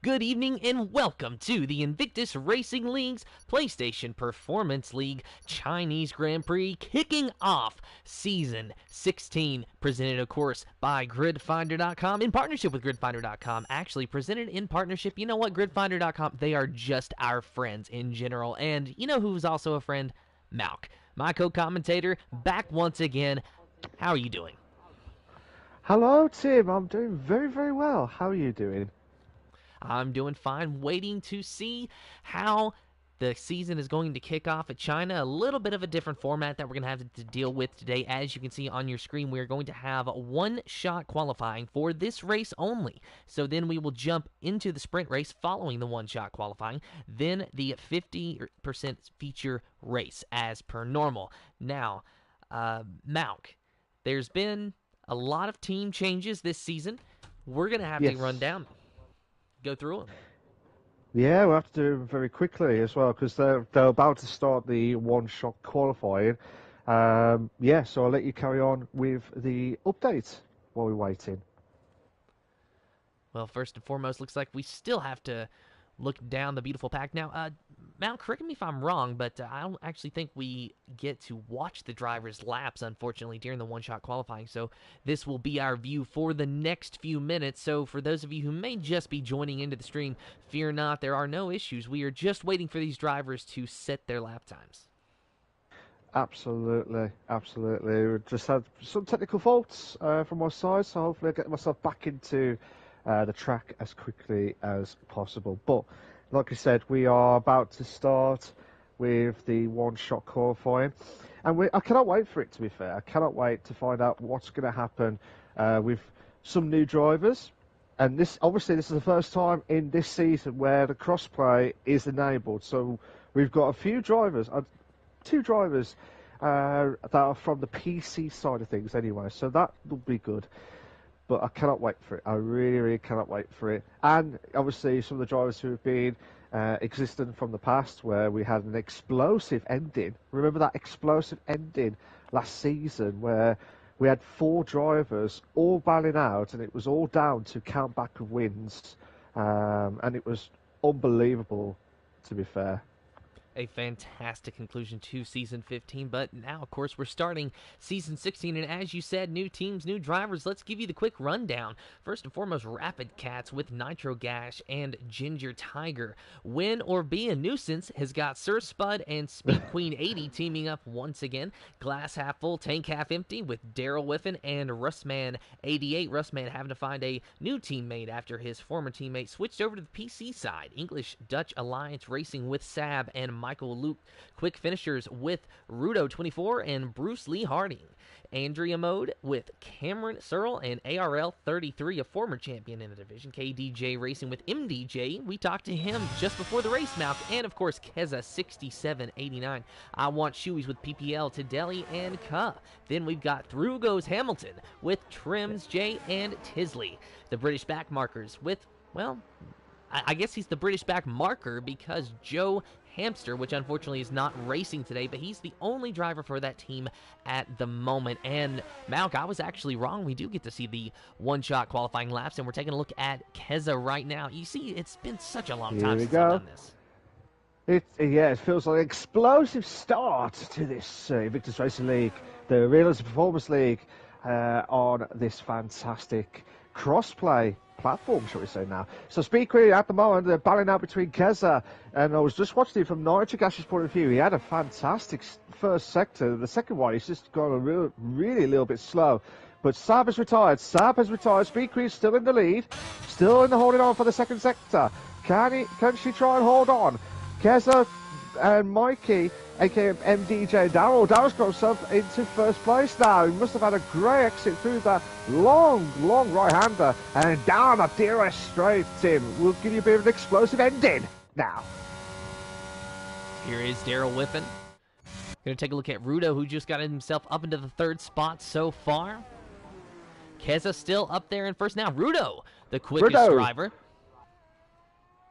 Good evening and welcome to the Invictus Racing League's PlayStation Performance League Chinese Grand Prix, kicking off Season 16, presented, of course, by GridFinder.com, in partnership with GridFinder.com. Actually, presented in partnership, you know what, GridFinder.com, they are just our friends in general. And you know who's also a friend? Malk, my co-commentator, back once again. How are you doing? Hello, Tim. I'm doing very, very well. How are you doing? I'm doing fine, waiting to see how the season is going to kick off at China. A little bit of a different format that we're going to have to deal with today. As you can see on your screen, we are going to have one-shot qualifying for this race only. So then we will jump into the sprint race following the one-shot qualifying, then the 50% feature race as per normal. Now, Malk, there's been a lot of team changes this season. We're going to have to run down, go through them. Yeah, we'll have to do them very quickly as well because they're about to start the one-shot qualifying. Yeah, so I'll let you carry on with the update while we're waiting. Well, first and foremost, looks like we still have to look down the beautiful pack. Now, Mal, correct me if I'm wrong, but I don't actually think we get to watch the driver's laps, unfortunately, during the one-shot qualifying. So this will be our view for the next few minutes. So for those of you who may just be joining into the stream, fear not, there are no issues. We are just waiting for these drivers to set their lap times. Absolutely, absolutely. We just had some technical faults from my side, so hopefully I'll get myself back into the track as quickly as possible. But like I said, we are about to start with the one-shot qualifying, and I cannot wait for it, to be fair. I cannot wait to find out what's going to happen with some new drivers. And this is the first time in this season where the crossplay is enabled. So we've got a few drivers, two drivers that are from the PC side of things anyway, so that will be good. But I cannot wait for it. I really, really cannot wait for it. And obviously some of the drivers who have been existent from the past, where we had an explosive ending. Remember that explosive ending last season where we had 4 drivers all bailing out and it was all down to count back of wins. And it was unbelievable, to be fair. A fantastic conclusion to Season 15, but now, of course, we're starting Season 16, and as you said, new teams, new drivers. Let's give you the quick rundown. First and foremost, Rapid Cats with Nitro Gash and Ginger Tiger. Win or Be a Nuisance has got Sir Spud and Speed Queen 80 teaming up once again. Glass Half Full, Tank Half Empty with Daryl Whiffen and Russman 88. Russman having to find a new teammate after his former teammate switched over to the PC side. English Dutch Alliance Racing with Sab and Michael Luke. Quick Finishers with Rudo 24 and Bruce Lee Harding. Andrea Mode with Cameron Searle and ARL 33, a former champion in the division. KDJ Racing with MDJ. We talked to him just before the race mouth. And of course, Keza 6789. I Want Shoeies with PPL, Tedeli, and Ka. Then we've got Through Goes Hamilton with Trims, J, and Tisley. The British Backmarkers with, well, I guess he's the British back marker because Joe Hamster, which unfortunately is not racing today, but he's the only driver for that team at the moment. And Malk, I was actually wrong. We do get to see the one-shot qualifying laps, and we're taking a look at Keza right now. You see, it's been such a long time since I've done this. It feels like an explosive start to this Invictus Racing League, the Realism Performance League, on this fantastic crossplay platform, shall we say now. So Speed Queen at the moment, they're battling out between Keza, and I was just watching it from Nitro Gash's point of view. He had a fantastic first sector. The second one, he's just gone really a little bit slow. But Sab has retired. Speed Queen's still in the lead, still in the holding on for the second sector. Can she try and hold on? Keza and Mikey, aka MDJ Daryl's got himself into first place now. He must have had a great exit through that long right-hander and down a DRS straight, Tim. We'll give you a bit of an explosive ending now. Here is Daryl Whiffen. Going to take a look at Rudo, who just got himself up into the 3rd spot so far. Keza still up there in first now. Rudo, the quickest driver.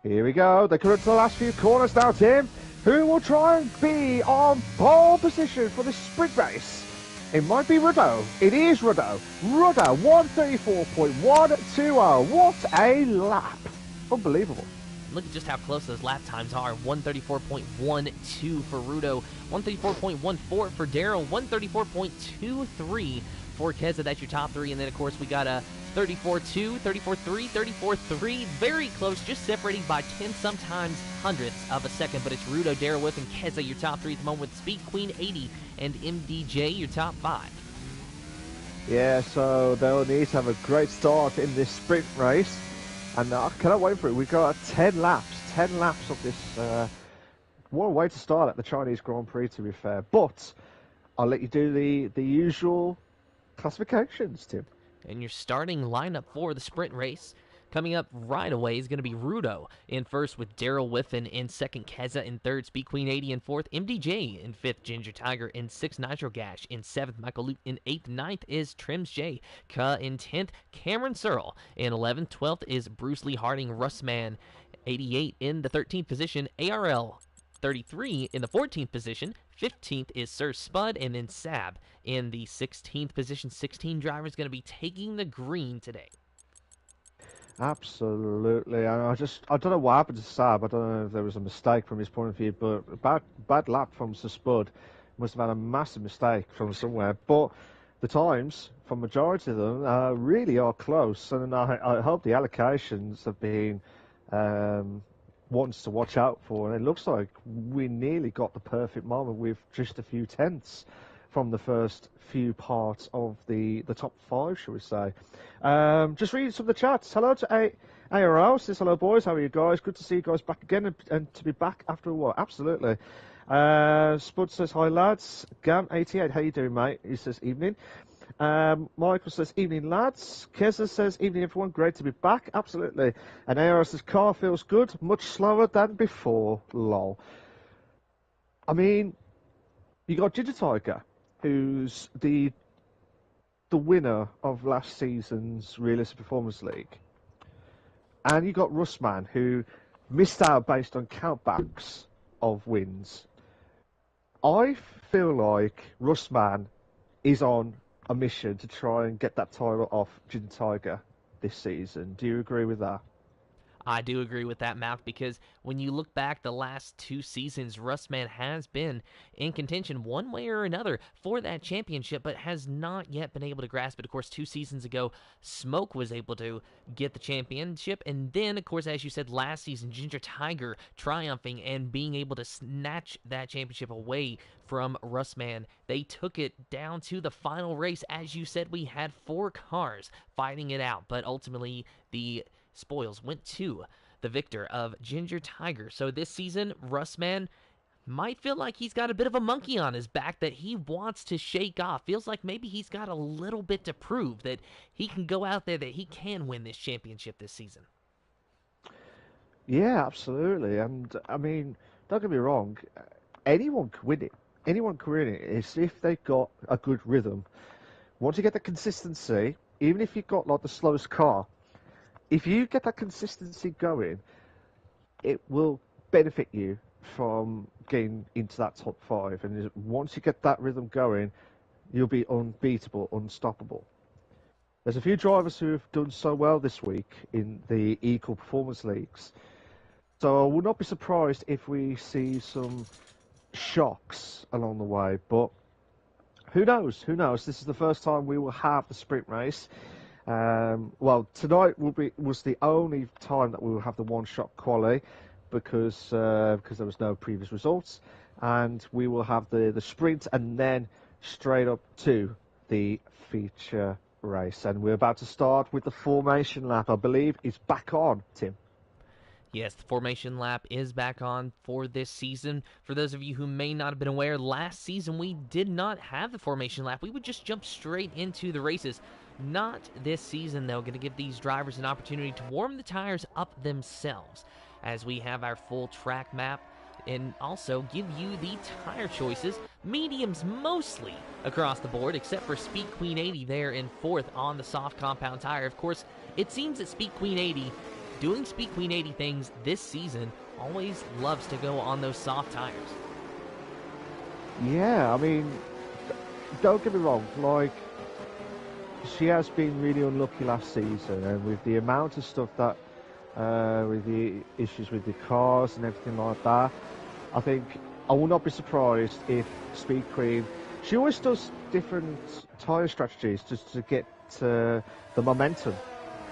Here we go. They come up to the last few corners now, Tim. Who will try and be on pole position for the sprint race? It might be Rudo. It is Rudo. Rudo, 134.120. What a lap. unbelievable. Look at just how close those lap times are. 134.12 for Rudo, 134.14 for Daryl, 134.23 for Keza. That's your top three. And then, of course, we got a 34.2, 34.3, 34.3. Very close, just separating by 10, sometimes hundredths of a second. But it's Rudo, Daryl Whiff, and Keza, your top three at the moment, with Speed Queen 80 and MDJ, your top five. Yeah, so they'll need to have a great start in this sprint race. And I cannot wait for it. We've got 10 laps of this. What a way to start at the Chinese Grand Prix, to be fair. But I'll let you do the usual classifications, Tim. And your starting lineup for the sprint race coming up right away is going to be Rudo in first, with Daryl Whiffen in second, Keza in third, Speed Queen 80 in fourth, MDJ in fifth, Ginger Tiger in sixth, Nitro Gash in seventh, Michael Luke in eighth, ninth is Trims J, Ka in 10th, Cameron Searle in 11th, 12th is Bruce Lee Harding, Russman 88 in the 13th position, ARL 33 in the 14th position, 15th is Sir Spud, and then Sab in the 16th position. 16 drivers going to be taking the green today. Absolutely. I don't know what happened to Sab. I don't know if there was a mistake from his point of view, but a bad lap from Sir Spud. Must have had a massive mistake from somewhere. But the times, for majority of them, really are close. And I hope the allocations have been ones to watch out for. And it looks like we nearly got the perfect moment with just a few tenths from the first few parts of the top five, shall we say. Just reading some of the chats. Hello to ARL. Says, hello, boys. How are you guys? Good to see you guys back again and to be back after a while. Absolutely. Spud says, hi, lads. Gam88, how you doing, mate? He says, evening. Michael says, evening, lads. Keza says, evening, everyone. Great to be back. Absolutely. And ARL says, car feels good. Much slower than before. Lol. I mean, you got Ginger Tiger, who's the winner of last season's Realistic Performance League. And you got Russman, who missed out based on countbacks of wins. I feel like Russman is on a mission to try and get that title off Ginger Tiger this season. Do you agree with that? I do agree with that, Malk, because when you look back the last two seasons, Russman has been in contention one way or another for that championship, but has not yet been able to grasp it. Of course, 2 seasons ago, Smoke was able to get the championship, and then, of course, as you said, last season, Ginger Tiger triumphing and being able to snatch that championship away from Russman. They took it down to the final race. As you said, we had 4 cars fighting it out, but ultimately the spoils went to the victor of Ginger Tiger. So this season, Russman might feel like he's got a bit of a monkey on his back that he wants to shake off. Feels like maybe he's got a little bit to prove that he can go out there, that he can win this championship this season. Yeah, absolutely. And, I mean, don't get me wrong, anyone can win it. Anyone can win it. It's if they've got a good rhythm. Once you get the consistency, even if you've got, like, the slowest car, if you get that consistency going, it will benefit you from getting into that top 5. And once you get that rhythm going, you'll be unbeatable, unstoppable. There's a few drivers who have done so well this week in the equal performance leagues. So I would not be surprised if we see some shocks along the way. But who knows? Who knows? This is the first time we will have the sprint race. Well, tonight was the only time that we will have the one-shot quali because there was no previous results, and we will have the sprint and then straight up to the feature race. And we're about to start with the formation lap. I believe it's back on, Tim. Yes, the formation lap is back on for this season. For those of you who may not have been aware, last season we did not have the formation lap. We would just jump straight into the races. Not this season, though. Going to give these drivers an opportunity to warm the tires up themselves as we have our full track map, and also give you the tire choices. Mediums mostly across the board, except for Speed Queen 80 there in 4th on the soft compound tire. Of course, it seems that Speed Queen 80, doing Speed Queen 80 things this season, always loves to go on those soft tires. Yeah, I mean, don't get me wrong, like, she has been really unlucky last season, and with the amount of stuff that with the issues with the cars and everything like that. I think I will not be surprised if Speed Queen, she always does different tyre strategies just to get the momentum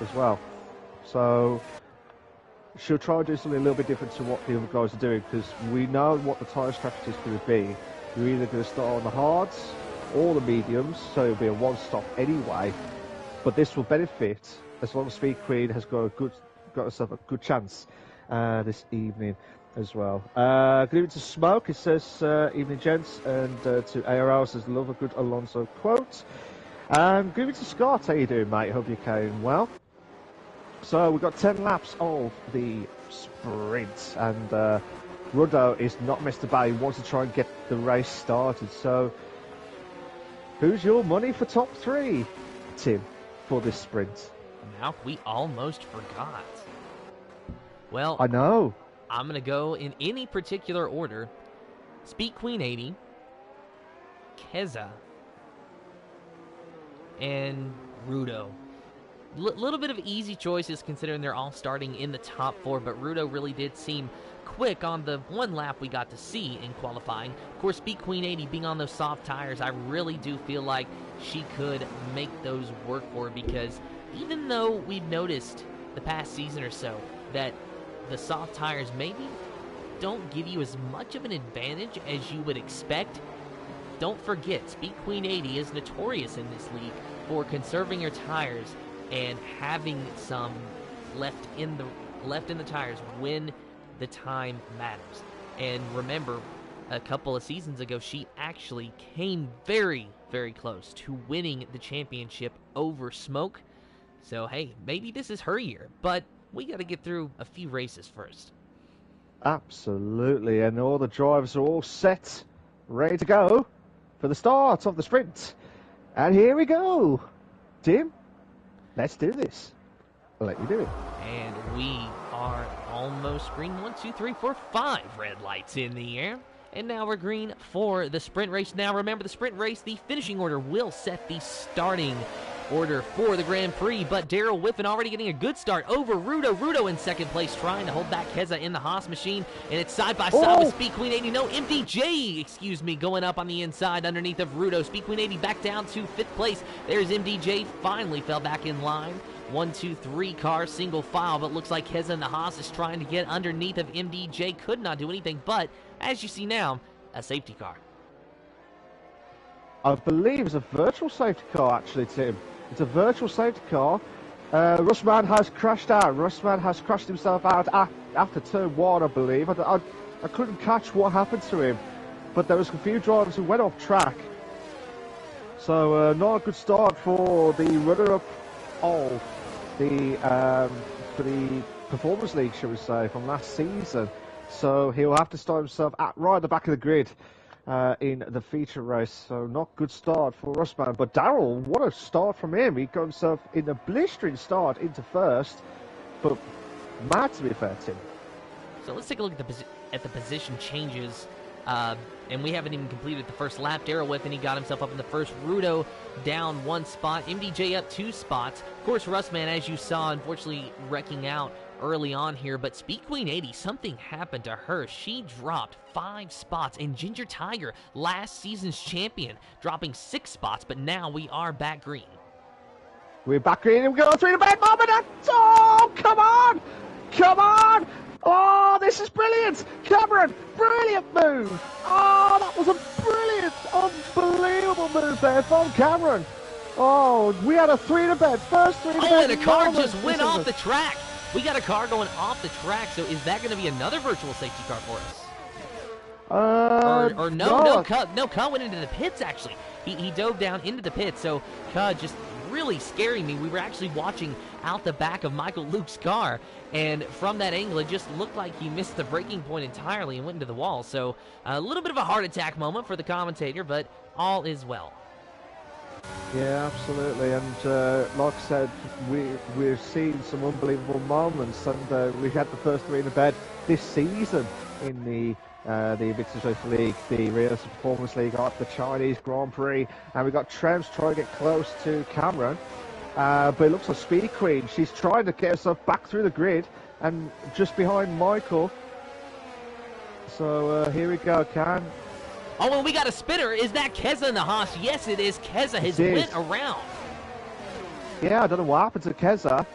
as well. So she'll try to do something a little bit different to what the other guys are doing, because we know what the tyre strategy is going to be. You're either going to start on the hards or the mediums, so it'll be a one-stop anyway. But this will benefit as long as Speed Queen has got herself a good chance this evening as well. Give it to Smoke. It says, evening gents, and to ARL says, love a good Alonso quote. Give it to Scott. How you doing, mate? Hope you're carrying well. So we've got 10 laps of the sprint, and Ruddo is not missed about. He wants to try and get the race started. So who's your money for top 3, Tim, for this sprint? Now we almost forgot. Well, I know. I'm going to go in any particular order. Speed Queen 80, Keza, and Rudo. Little bit of easy choices considering they're all starting in the top 4, but Rudo really did seem quick on the one lap we got to see in qualifying. Of course, Speed Queen 80 being on those soft tires, I really do feel like she could make those work for her, because even though we've noticed the past season or so that the soft tires maybe don't give you as much of an advantage as you would expect, don't forget, Speed Queen 80 is notorious in this league for conserving her tires and having some left in the tires when the time matters. And remember, a couple of seasons ago, she actually came very, very close to winning the championship over Smoke. So, hey, maybe this is her year, but we got to get through a few races first. Absolutely, and all the drivers are all set, ready to go for the start of the sprint. And here we go. Tim, let's do this. I'll let you do it. And we are almost green. 1, 2, 3, 4, 5 red lights in the air. And now we're green for the sprint race. Now remember, the sprint race, the finishing order will set the starting order for the Grand Prix, but Daryl Whiffen already getting a good start over Rudo. Rudo in second place, trying to hold back Keza in the Haas machine, and it's side by side with Speed Queen 80. No, MDJ, excuse me, going up on the inside underneath of Rudo. Speed Queen 80 back down to 5th place. There's MDJ, finally fell back in line. 1, 2, 3 car, single file, but looks like Keza and the Haas is trying to get underneath of MDJ. Could not do anything, but as you see now, a safety car. I believe it's a virtual safety car, actually, Tim. It's a virtual safety car. Russman has crashed out. Russman has crashed himself out after turn 1, I believe. I couldn't catch what happened to him, but there was a few drivers who went off track. So not a good start for the runner-up of for the Performance League, shall we say, from last season. So he'll have to start himself right at the back of the grid in the feature race. So not good start for Russman. But Daryl, what a start from him. He got himself in a blistering start into first. But mad, to be fair, Tim. So let's take a look at the position changes. And we haven't even completed the first lap. Daryl Whiffen, he got himself up in the first. Rudo down 1 spot. MDJ up 2 spots. Of course, Russman, as you saw, unfortunately wrecking out early on here, but Speed Queen 80, something happened to her. She dropped 5 spots, and Ginger Tiger, last season's champion, dropping 6 spots, but now we are back green. We're back green, and we go through the bed moment. Oh, come on! Come on! Oh, this is brilliant! Cameron, brilliant move! Oh, that was a brilliant, unbelievable move there from Cameron. Oh, we had a 3 to bed, first 3 to bed. Oh, and a car just went off the track. We got a car going off the track, so is that going to be another virtual safety car for us? No, Ka went into the pits, actually. He dove down into the pits, so Ka just really scaring me. We were actually watching out the back of Michael Luke's car, and from that angle, it just looked like he missed the braking point entirely and went into the wall. So a little bit of a heart attack moment for the commentator, but all is well. Yeah, absolutely, and like I said, we're seeing some unbelievable moments, and we had the first 3 in the bed this season in the Invictus Racing League, the Real Performance League, the Chinese Grand Prix, and we got Trems trying to get close to Cameron, but it looks like Speed Queen, she's trying to get herself back through the grid, and just behind Michael. So here we go, Can. Oh, and we got a spinner. Is that Keza in the Haas? Yes, it is. Keza has went around. Yeah, I don't know what happened to Keza.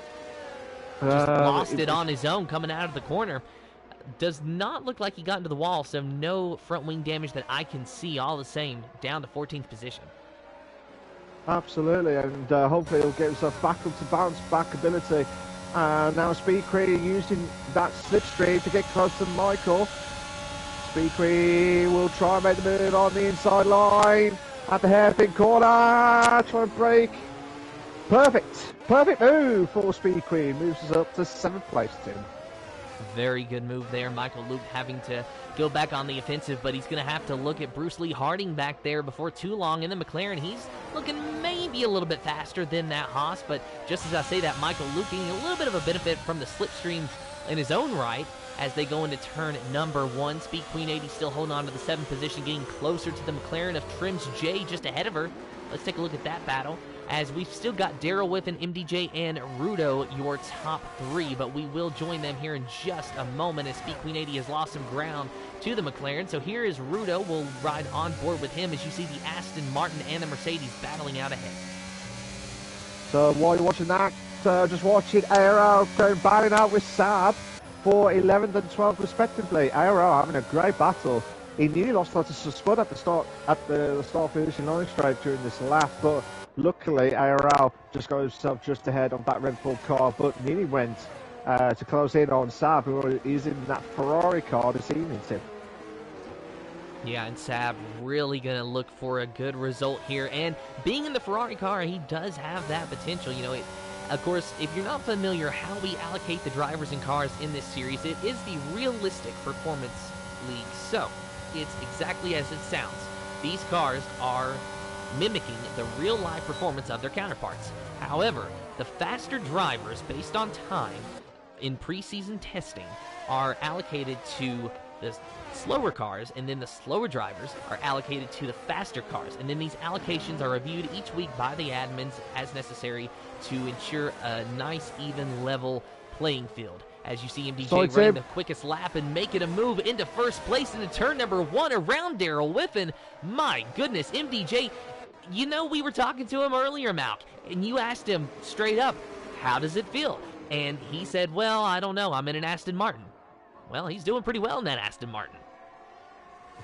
Just lost it on his own coming out of the corner. Does not look like he got into the wall, so no front wing damage that I can see. All the same, down to 14th position. Absolutely, and hopefully he'll get himself back up to bounce back ability. Now Speedcree using that slipstream to get close to Michael. Speedcree will try and make the move on the inside line at the hairpin corner. Try and break. Perfect move for Speedcree. Moves us up to 7th place, Tim. Very good move there. Michael Luke having to go back on the offensive, but he's going to have to look at Bruce Lee Harding back there before too long. And then McLaren, he's looking maybe a little bit faster than that Haas, but just as I say that, Michael Luke getting a little bit of a benefit from the slipstream in his own right as they go into turn number 1. Speed Queen 80 still holding on to the 7th position, getting closer to the McLaren of Trims J just ahead of her. Let's take a look at that battle, as we've still got Daryl Whiffen, MDJ, and Rudo, your top 3, but we will join them here in just a moment as Speed Queen 80 has lost some ground to the McLaren. So here is Rudo. We'll ride on board with him as you see the Aston Martin and the Mercedes battling out ahead. So while you're watching that, just watching ARL going battling out with Saab for 11th and 12th respectively. ARL having a great battle. He nearly lost lots of spud at the start finishing line straight during this lap, but luckily ARL just got himself just ahead of that Red Bull car, but nearly went to close in on Saab, who is in that Ferrari car this evening, Tim. Yeah, and Saab really going to look for a good result here, and being in the Ferrari car, he does have that potential. You know, of course, if you're not familiar how we allocate the drivers and cars in this series, it is the Realistic Performance League. So, it's exactly as it sounds. These cars are mimicking the real-life performance of their counterparts. However, the faster drivers, based on time in preseason testing, are allocated to the slower cars, and then the slower drivers are allocated to the faster cars. And then these allocations are reviewed each week by the admins as necessary to ensure a nice, even, level playing field. As you see MDJ running the quickest lap and making a move into first place into turn number 1 around Daryl Whiffen. My goodness, MDJ, you know, we were talking to him earlier, Malk, and you asked him straight up, how does it feel? And he said, well, I don't know, I'm in an Aston Martin. Well, he's doing pretty well in that Aston Martin.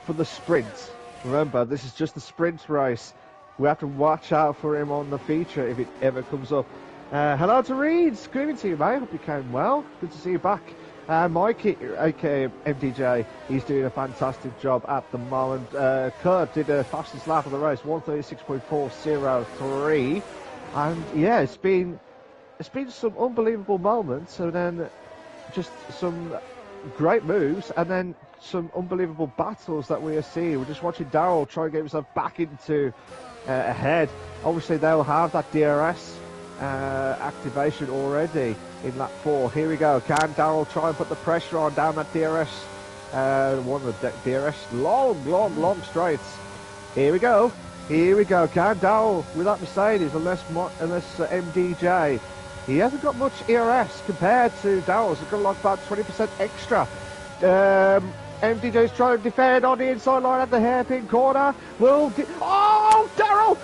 For the sprint, remember, this is just a sprint race. We have to watch out for him on the feature if it ever comes up. Hello to Reeds, good evening to you, mate. Hope you came well. Good to see you back. Mikey, aka MDJ, he's doing a fantastic job at the moment. Kurt did the fastest lap of the race, 1:36.403, and yeah, it's been some unbelievable moments, and then just some great moves, and then some unbelievable battles that we are seeing. We're just watching Daryl try and get himself back into ahead. Obviously, they'll have that DRS activation already in lap 4. Here we go. Can Daryl try and put the pressure on down that DRS? One of the DRS long straights. Here we go. Can Daryl with that Mercedes, unless MDJ. He hasn't got much ERS compared to Daryl's. He's got like about 20% extra. MDJ's trying to defend on the inside line at the hairpin corner. Oh, Daryl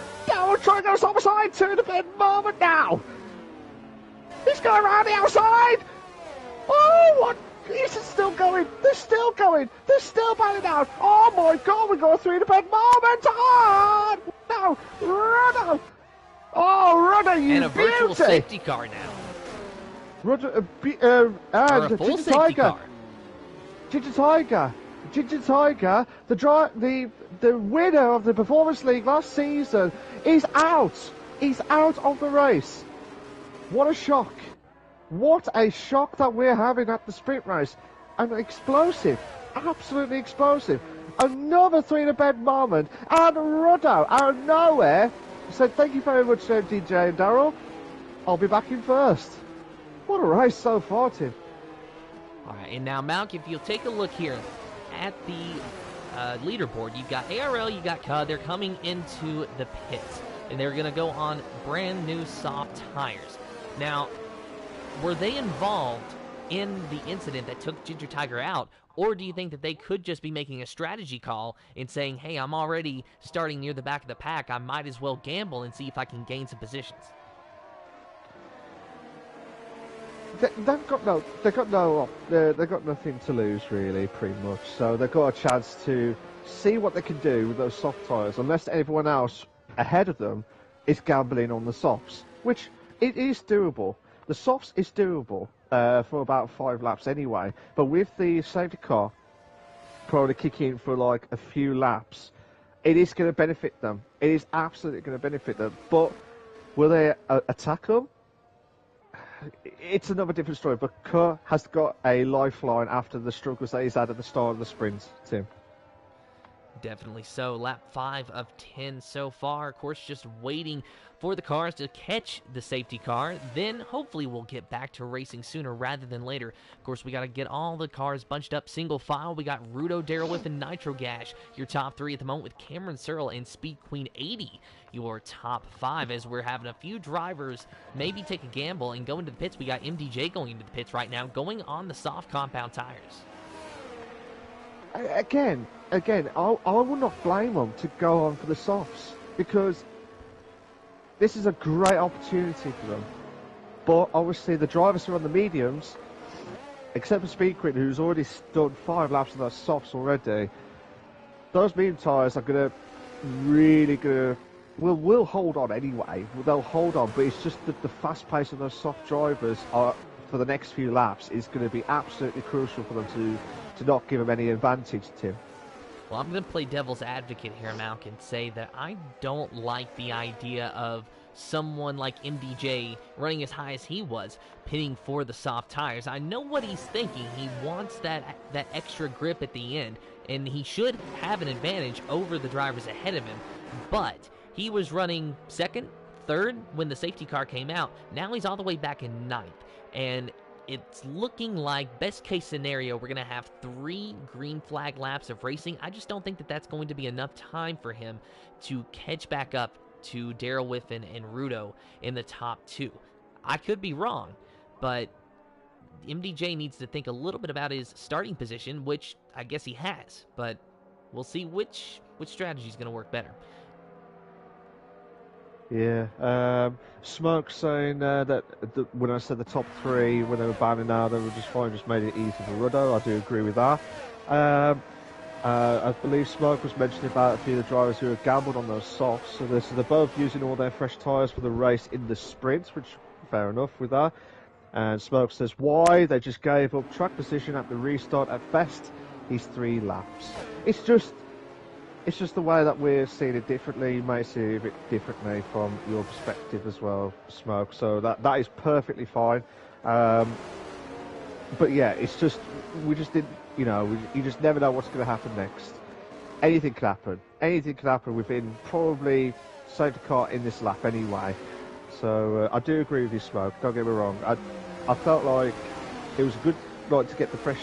trying to go outside to the bend moment now. He's going around the outside. Oh, what? Is it still going? They're still going. They're still batting out. Oh my God, we're going through the bend moment. Oh, no, Rudder. Oh, Rudder, you and a beauty. Virtual safety car now. Rudder, or a full safety car. Ginger Tiger, the winner of the Performance League last season, is out. He's out of the race. What a shock. What a shock that we're having at the sprint race. And explosive. Absolutely explosive. Another 3-to-bed moment. And Rudder, out of nowhere, said, thank you very much, DJ and Daryl. I'll be back in first. What a race so far, Tim. All right, and now, Malk, if you'll take a look here at the leaderboard, you've got ARL, you got CUD. They're coming into the pits, and they're going to go on brand new soft tires. Now, were they involved in the incident that took Ginger Tiger out? Or do you think that they could just be making a strategy call and saying, hey, I'm already starting near the back of the pack, I might as well gamble and see if I can gain some positions? They've got nothing to lose really, pretty much. So they've got a chance to see what they can do with those soft tyres, unless everyone else ahead of them is gambling on the softs, which it is doable. The softs is doable for about 5 laps anyway, but with the safety car probably kicking in for like a few laps, it is going to benefit them. It is absolutely going to benefit them. But will they attack them? It's another different story, but Kerr has got a lifeline after the struggles that he's had at the start of the sprint, Tim. Definitely so. Lap 5 of 10 so far. Of course, just waiting for the cars to catch the safety car. Then hopefully we'll get back to racing sooner rather than later. Of course, we got to get all the cars bunched up single file. We got Rudo, Daryl Whiff, and Nitro Gash. Your top 3 at the moment with Cameron Searle and Speed Queen 80. Your top 5 as we're having a few drivers maybe take a gamble and go into the pits. We got MDJ going into the pits right now, going on the soft compound tires. Again, I will not blame them to go on for the softs, because this is a great opportunity for them. But obviously the drivers who are on the mediums, except for Speed Queen, who's already done 5 laps of those softs already, those medium tyres are will hold on anyway. They'll hold on, but it's just that the fast pace of those soft drivers are, for the next few laps, is going to be absolutely crucial for them to not give them any advantage, Tim. Well, I'm going to play devil's advocate here, Malk, and say that I don't like the idea of someone like MDJ running as high as he was, pitting for the soft tires. I know what he's thinking. He wants that extra grip at the end, and he should have an advantage over the drivers ahead of him. But he was running second, third when the safety car came out. Now he's all the way back in ninth, and it's looking like, best case scenario, we're going to have 3 green flag laps of racing. I just don't think that that's going to be enough time for him to catch back up to Daryl Whiffen and Rudo in the top 2. I could be wrong, but MDJ needs to think a little bit about his starting position, which I guess he has, but we'll see which strategy is going to work better. Yeah, Smoke saying that when I said the top 3, when they were banning out, they were just fine, just made it easy for Rudo. I do agree with that. I believe Smoke was mentioning about a few of the drivers who have gambled on those softs, so they're both using all their fresh tyres for the race in the sprint, which fair enough with that. And Smoke says why they just gave up track position at the restart. At best, he's 3 laps. It's just the way that we're seeing it differently. You may see it a bit differently from your perspective as well, Smoke. So that is perfectly fine. But yeah, it's just, we just didn't, you just never know what's going to happen next. Anything could happen. Anything could happen. We've been probably safety car in this lap anyway. So I do agree with you, Smoke. Don't get me wrong. I felt like it was a good night to get the fresh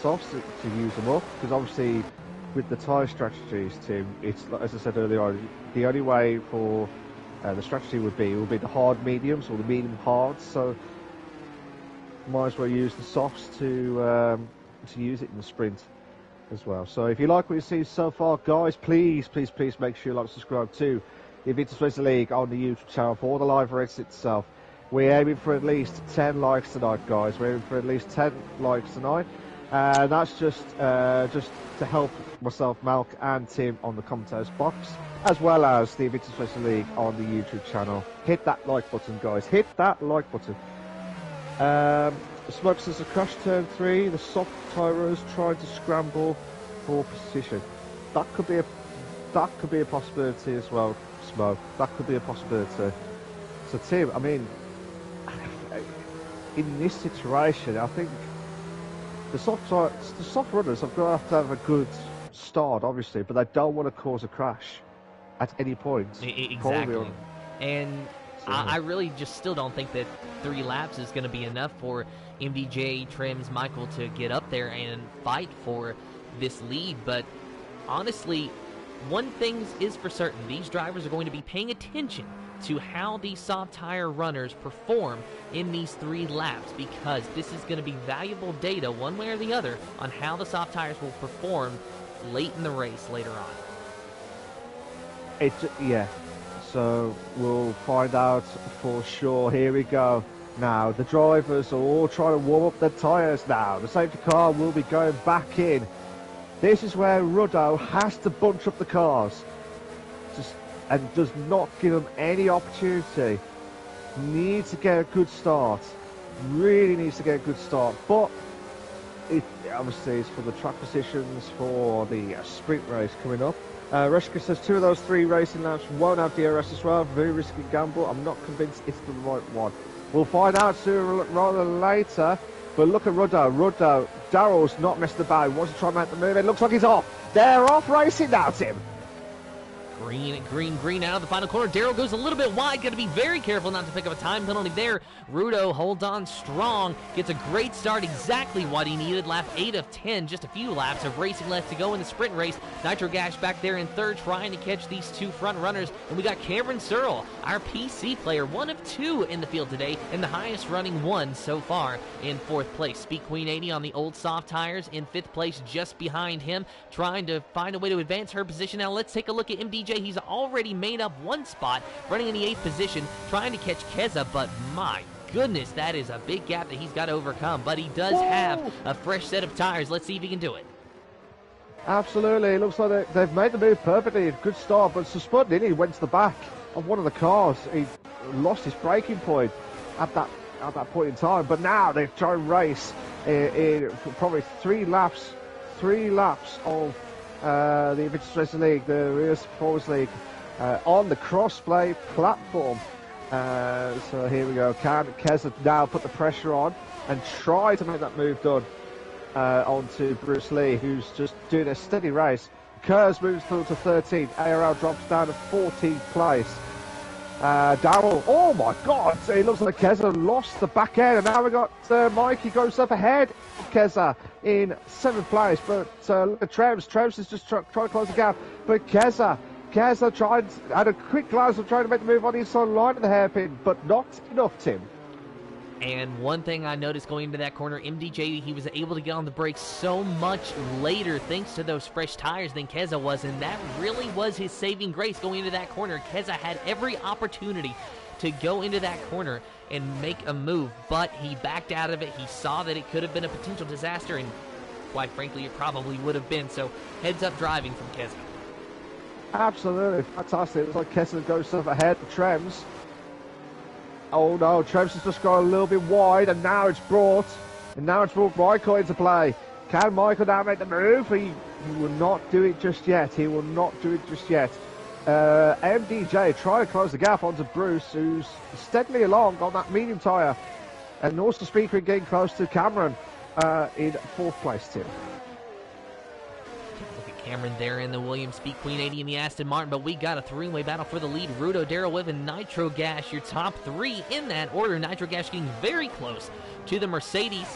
softs to use them up, because obviously with the tyre strategies, Tim, it's, as I said earlier on, the only way for the strategy would be the hard mediums or the medium hards. So might as well use the softs to use it in the sprint as well. So if you like what you see so far, guys, please make sure you like and subscribe to the Invictus Racing League on the YouTube channel for the live race itself. We're aiming for at least 10 likes tonight, guys. We're aiming for at least 10 likes tonight. And that's just to help myself, Malk, and Tim on the commentators box, as well as the Invictus Racing League on the YouTube channel. Hit that like button, guys. Hit that like button. Smoke says a crash turn 3. The soft tyrers trying to scramble for position. That could be a possibility as well, Smoke. That could be a possibility. So Tim, I mean, in this situation, I think the soft runners are going to have a good start, obviously, but they don't want to cause a crash at any point. Exactly. And so, I really just still don't think that 3 laps is going to be enough for MDJ, Trims, Michael to get up there and fight for this lead. But honestly, one thing is for certain, these drivers are going to be paying attention to how these soft tire runners perform in these 3 laps, because this is going to be valuable data one way or the other on how the soft tires will perform late in the race later on. Yeah, so we'll find out for sure. Here we go. Now the drivers are all trying to warm up their tyres now. The safety car will be going back in. This is where Rudo has to bunch up the cars and does not give them any opportunity. Needs to get a good start. Really needs to get a good start. But it obviously is for the track positions for the sprint race coming up. Reshka says 2 of those 3 racing laps won't have DRS as well. Very risky gamble. I'm not convinced it's the right one. We'll find out sooner rather than later. But look at Rudo. Darrell's not messed about. He wants to try and make the move. It looks like he's off. They're off racing now, Tim. Green out of the final corner. Darrell goes a little bit wide. Got to be very careful not to pick up a time penalty there. Rudo holds on strong. Gets a great start. Exactly what he needed. Lap 8 of 10. Just a few laps of racing left to go in the sprint race. Nitro Gash back there in 3rd, trying to catch these 2 front runners. And we got Cameron Searle, our PC player, 1 of 2 in the field today, and the highest running 1 so far in 4th place. Speed Queen 80 on the old soft tires in 5th place, just behind him, trying to find a way to advance her position. Now let's take a look at MDJ. He's already made up 1 spot, running in the 8th position, trying to catch Keza, but my goodness, that is a big gap that he's got to overcome. But he does have a fresh set of tires. Let's see if he can do it. Absolutely. It looks like they've made the move perfectly. Good start, but Spudden, he went to the back of one of the cars. He lost his braking point at that point in time. But now they've tried to race in probably 3 laps of the Invictus Racing League, the Rear Performance League, on the crossplay platform. So here we go. Can Keza now put the pressure on and try to make that move done onto Bruce Lee, who's just doing a steady race. Kurz moves through to 13th. ARL drops down to 14th place. Darrell, oh my God, it looks like Keza lost the back end, and now we got Mikey goes up ahead of Keza in 7th place, but look at Trems is just trying to close the gap, but Keza had a quick glance of trying to make the move on the inside line of the hairpin, but not enough, Tim. And one thing I noticed going into that corner, MDJ, he was able to get on the brakes so much later thanks to those fresh tires than Keza was, and that really was his saving grace going into that corner. Keza had every opportunity to go into that corner and make a move, but he backed out of it. He saw that it could have been a potential disaster, and quite frankly, it probably would have been. So heads-up driving from Keza. Absolutely fantastic. It looks like Keza goes up ahead of Trems. Oh no, Trems has just got a little bit wide, and now it's brought Michael into play. Can Michael now make the move? He will not do it just yet. MDJ trying to close the gap onto Bruce, who's steadily along on that medium tyre. And also Speaker getting close to Cameron in 4th place, Tim. Cameron there in the Williams, Speed Queen 80 in the Aston Martin, but we got a 3-way battle for the lead. Rudo, Darrell Wiff, and Nitro Gash, your top 3 in that order. Nitro Gash getting very close to the Mercedes,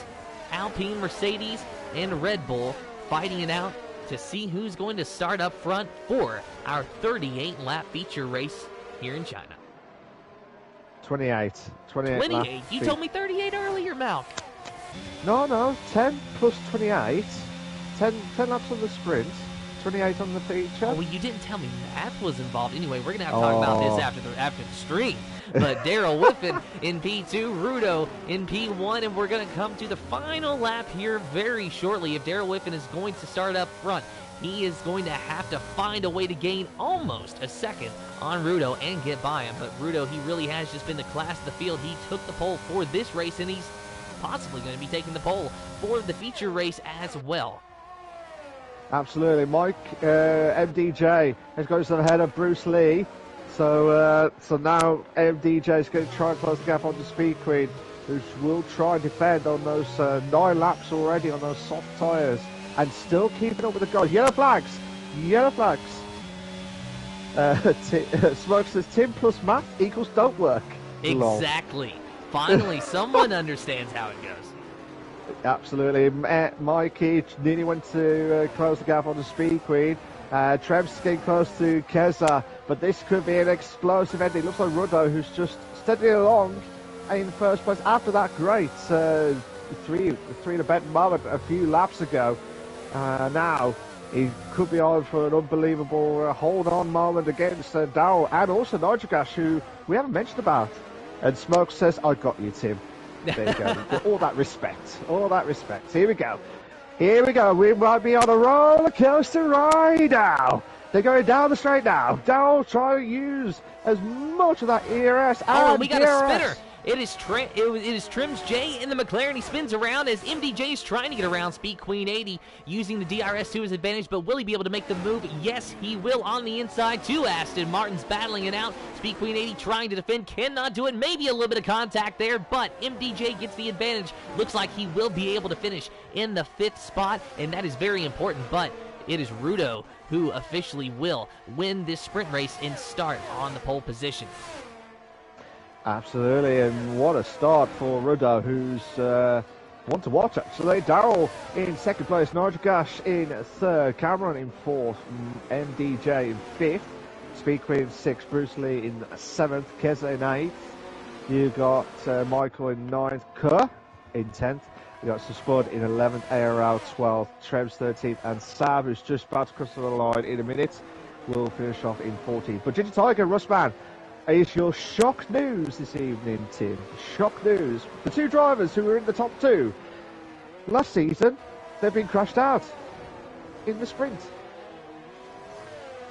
Alpine, Mercedes, and Red Bull, fighting it out to see who's going to start up front for our 38-lap feature race here in China. 28. You told me 38 earlier, Mal. No, 10 plus 28. 10 laps on the sprint. 28 on the feature. Oh, well, you didn't tell me math was involved. Anyway, we're going to have to talk about this after the stream. But Darrell Wiffen in P2, Rudo in P1, and we're going to come to the final lap here very shortly. If Darrell Wiffen is going to start up front, he is going to have to find a way to gain almost a second on Rudo and get by him. But Rudo, he really has just been the class of the field. He took the pole for this race, and he's possibly going to be taking the pole for the feature race as well. Absolutely. Mike, MDJ goes ahead of Bruce Lee. So now MDJ is going to try and close the gap onto Speed Queen, who will try and defend on those 9 laps already on those soft tyres, and still keeping up with the guys. Yellow flags. Smoke says Tim plus math equals don't work. Exactly. Finally, someone understands how it goes. Absolutely. Mikey nearly went to close the gap on the Speed Queen. Treb's getting close to Keza, but this could be an explosive ending. Looks like Rudo, who's just steadily along in first place after that great three and a better moment a few laps ago. Now he could be on for an unbelievable hold-on moment against Darrell and also Nitrogash, who we haven't mentioned about. And Smoke says, "I got you, Tim." There you go. All that respect. All that respect. Here we go. Here we go. We might be on a roller coaster ride now. They're going down the straight now. Darrell trying to use as much of that ERS and we got DRS. a spinner. It is Trim's J in the McLaren. He spins around as MDJ is trying to get around Speed Queen 80, using the DRS to his advantage, but will he be able to make the move? Yes, he will on the inside to Aston. Martin's battling it out. Speed Queen 80 trying to defend, cannot do it. Maybe a little bit of contact there, but MDJ gets the advantage. Looks like he will be able to finish in the 5th spot, and that is very important, but it is Rudo who officially will win this sprint race and start on the pole position. Absolutely, and what a start for Rudo, who's one to watch, actually. Darrell in 2nd place, Nitrogash in 3rd, Cameron in 4th, MDJ in 5th, Speed Queen in 6th, Bruce Lee in 7th, Keza in 8th. You got Michael in 9th, Kerr in 10th. You got Spud in 11th, ARL 12th, Trebs 13th, and Sav, who's just about to cross the line in a minute, will finish off in 14th. But Ginger Tiger, Russman, is your shock news this evening, Tim? Shock news. The 2 drivers who were in the top 2 last season, they've been crashed out in the sprint.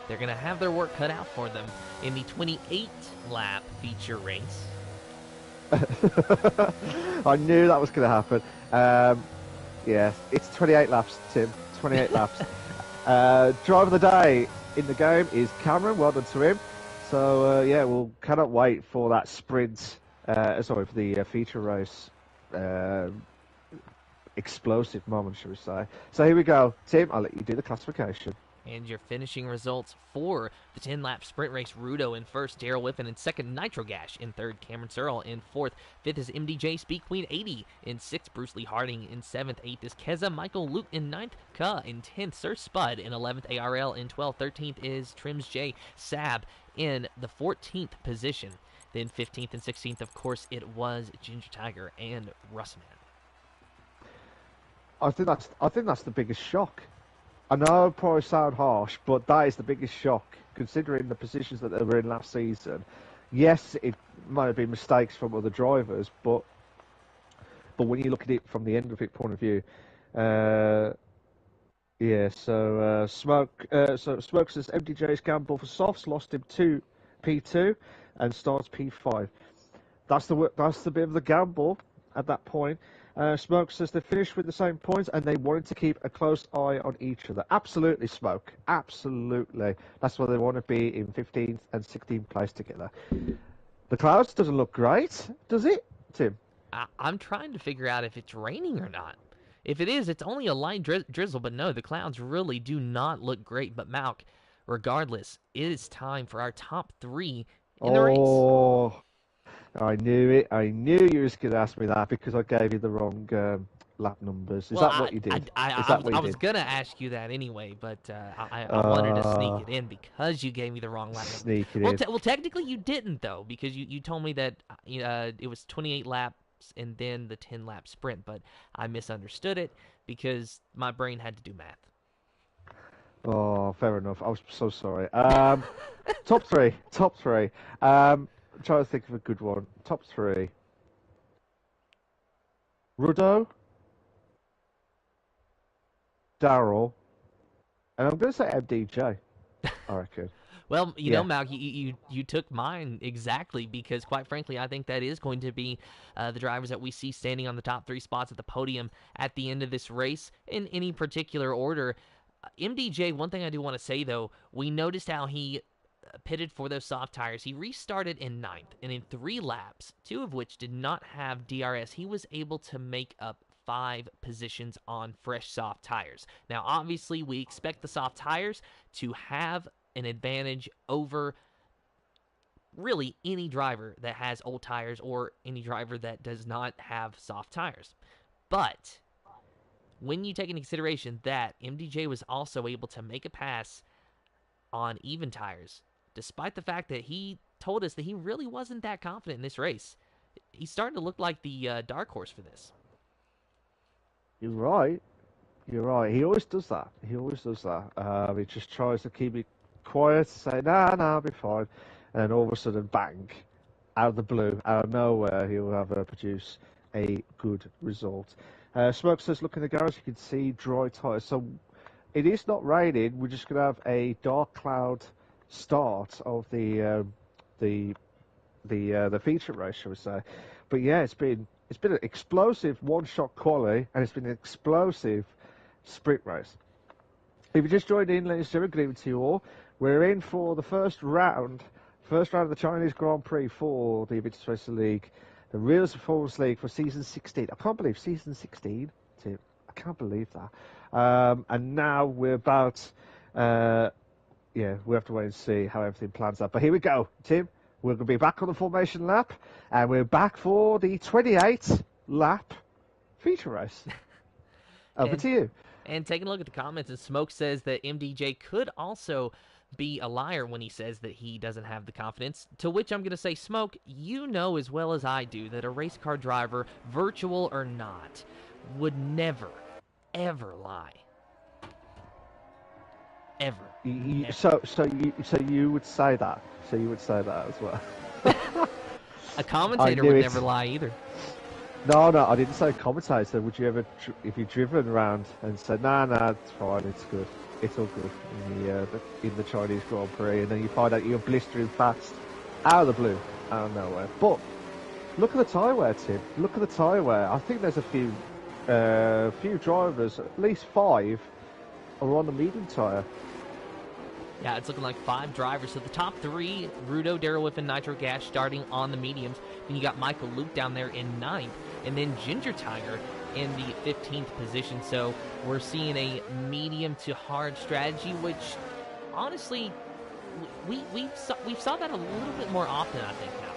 They're going to have their work cut out for them in the 28 lap feature race. I knew that was going to happen. Yeah, it's 28 laps, Tim. 28 laps. Driver of the day in the game is Cameron. Well done to him. So, yeah, we'll cannot wait for that sprint, for the feature race explosive moment, shall we say. So here we go. Tim, I'll let you do the classification. And your finishing results for the 10-lap sprint race: Rudo in 1st, Darrell Whiffen in 2nd, Nitrogash in 3rd, Cameron Searle in 4th, 5th is MDJ, Speed Queen 80 in 6th, Bruce Lee Harding in 7th, 8th is Keza, Michael Luke in 9th, Ka in 10th, Sir Spud in 11th, ARL in 12th, 13th is Trims J, Sab in the 14th position. Then 15th and 16th, of course, it was Ginger Tiger and Russman. I think that's the biggest shock. I know it probably sound harsh, but that is the biggest shock, considering the positions that they were in last season. Yes, it might have been mistakes from other drivers, but when you look at it from the end of it point of view, yeah. So Smoke says MDJ's gamble for softs, lost him to P2 and starts P5. That's the bit of the gamble at that point. Smoke says they finished with the same points and they wanted to keep a close eye on each other. Absolutely, Smoke. Absolutely. That's why they want to be in 15th and 16th place together. The clouds doesn't look great, does it, Tim? I'm trying to figure out if it's raining or not. If it is, it's only a light drizzle, but no, the clouds really do not look great. But Malk, regardless, it is time for our top 3 in the race. Oh, I knew it. I knew you was going to ask me that because I gave you the wrong lap numbers. Is that what you did? I was going to ask you that anyway, but I wanted to sneak it in because you gave me the wrong lap numbers. Sneak it in. Well, technically you didn't, though, because you told me that it was 28 laps and then the 10-lap sprint, but I misunderstood it because my brain had to do math. Oh, fair enough. I was so sorry. Top three. I'm trying to think of a good one. Top 3. Rudo, Darrell, and I'm going to say MDJ, I reckon. Well, you know, Malk, you took mine exactly because, quite frankly, I think that is going to be the drivers that we see standing on the top 3 spots at the podium at the end of this race in any particular order. MDJ, one thing I do want to say, though, we noticed how he pitted for those soft tires. He restarted in 9th, and in 3 laps, 2 of which did not have DRS, he was able to make up 5 positions on fresh soft tires. Now, obviously, we expect the soft tires to have an advantage over really any driver that has old tires or any driver that does not have soft tires. But when you take into consideration that MDJ was also able to make a pass on even tires, despite the fact that he told us that he really wasn't that confident in this race. He's starting to look like the dark horse for this. You're right. You're right. He always does that. He always does that. He just tries to keep it quiet, say, nah, I'll be fine. And then all of a sudden, bang, out of the blue, out of nowhere, he'll have produce a good result. Smoke says, look in the garage, you can see dry tyres. So it is not raining. We're just going to have a dark cloud start of the feature race, shall we say. But yeah, it's been an explosive one-shot quali, and it's been an explosive sprint race. If you just joined in, ladies and gentlemen, good evening to you all. We're in for the first round of the Chinese Grand Prix for the Invictus Racing League, the Real Performance League for Season 16. I can't believe Season 16, Tim. I can't believe that. And now we're about, we have to wait and see how everything plans out. But here we go, Tim. We're going to be back on the formation lap, and we're back for the 28-lap feature race. Over to you. And taking a look at the comments, and Smoke says that MDJ could also be a liar when he says that he doesn't have the confidence, to which I'm going to say, Smoke, you know as well as I do that a race car driver, virtual or not, would never, ever lie. Ever. So you would say that. So you would say that as well. A commentator would never lie either. No, I didn't say commentator. Would you ever, if you've driven around and said, nah, it's fine, it's good, it's all good in the Chinese Grand Prix, and then you find out you're blistering fast out of the blue, out of nowhere. But look at the tyre wear, Tim. Look at the tyre wear. I think there's a few drivers, at least 5, are on the medium tyre. Yeah, it's looking like 5 drivers. So the top 3, Rudo, Daryl Whiff, and Nitro Gas starting on the mediums. Then you got Michael Luke down there in 9th. And then Ginger Tiger in the 15th position. So we're seeing a medium to hard strategy, which honestly, we saw that a little bit more often, I think, now.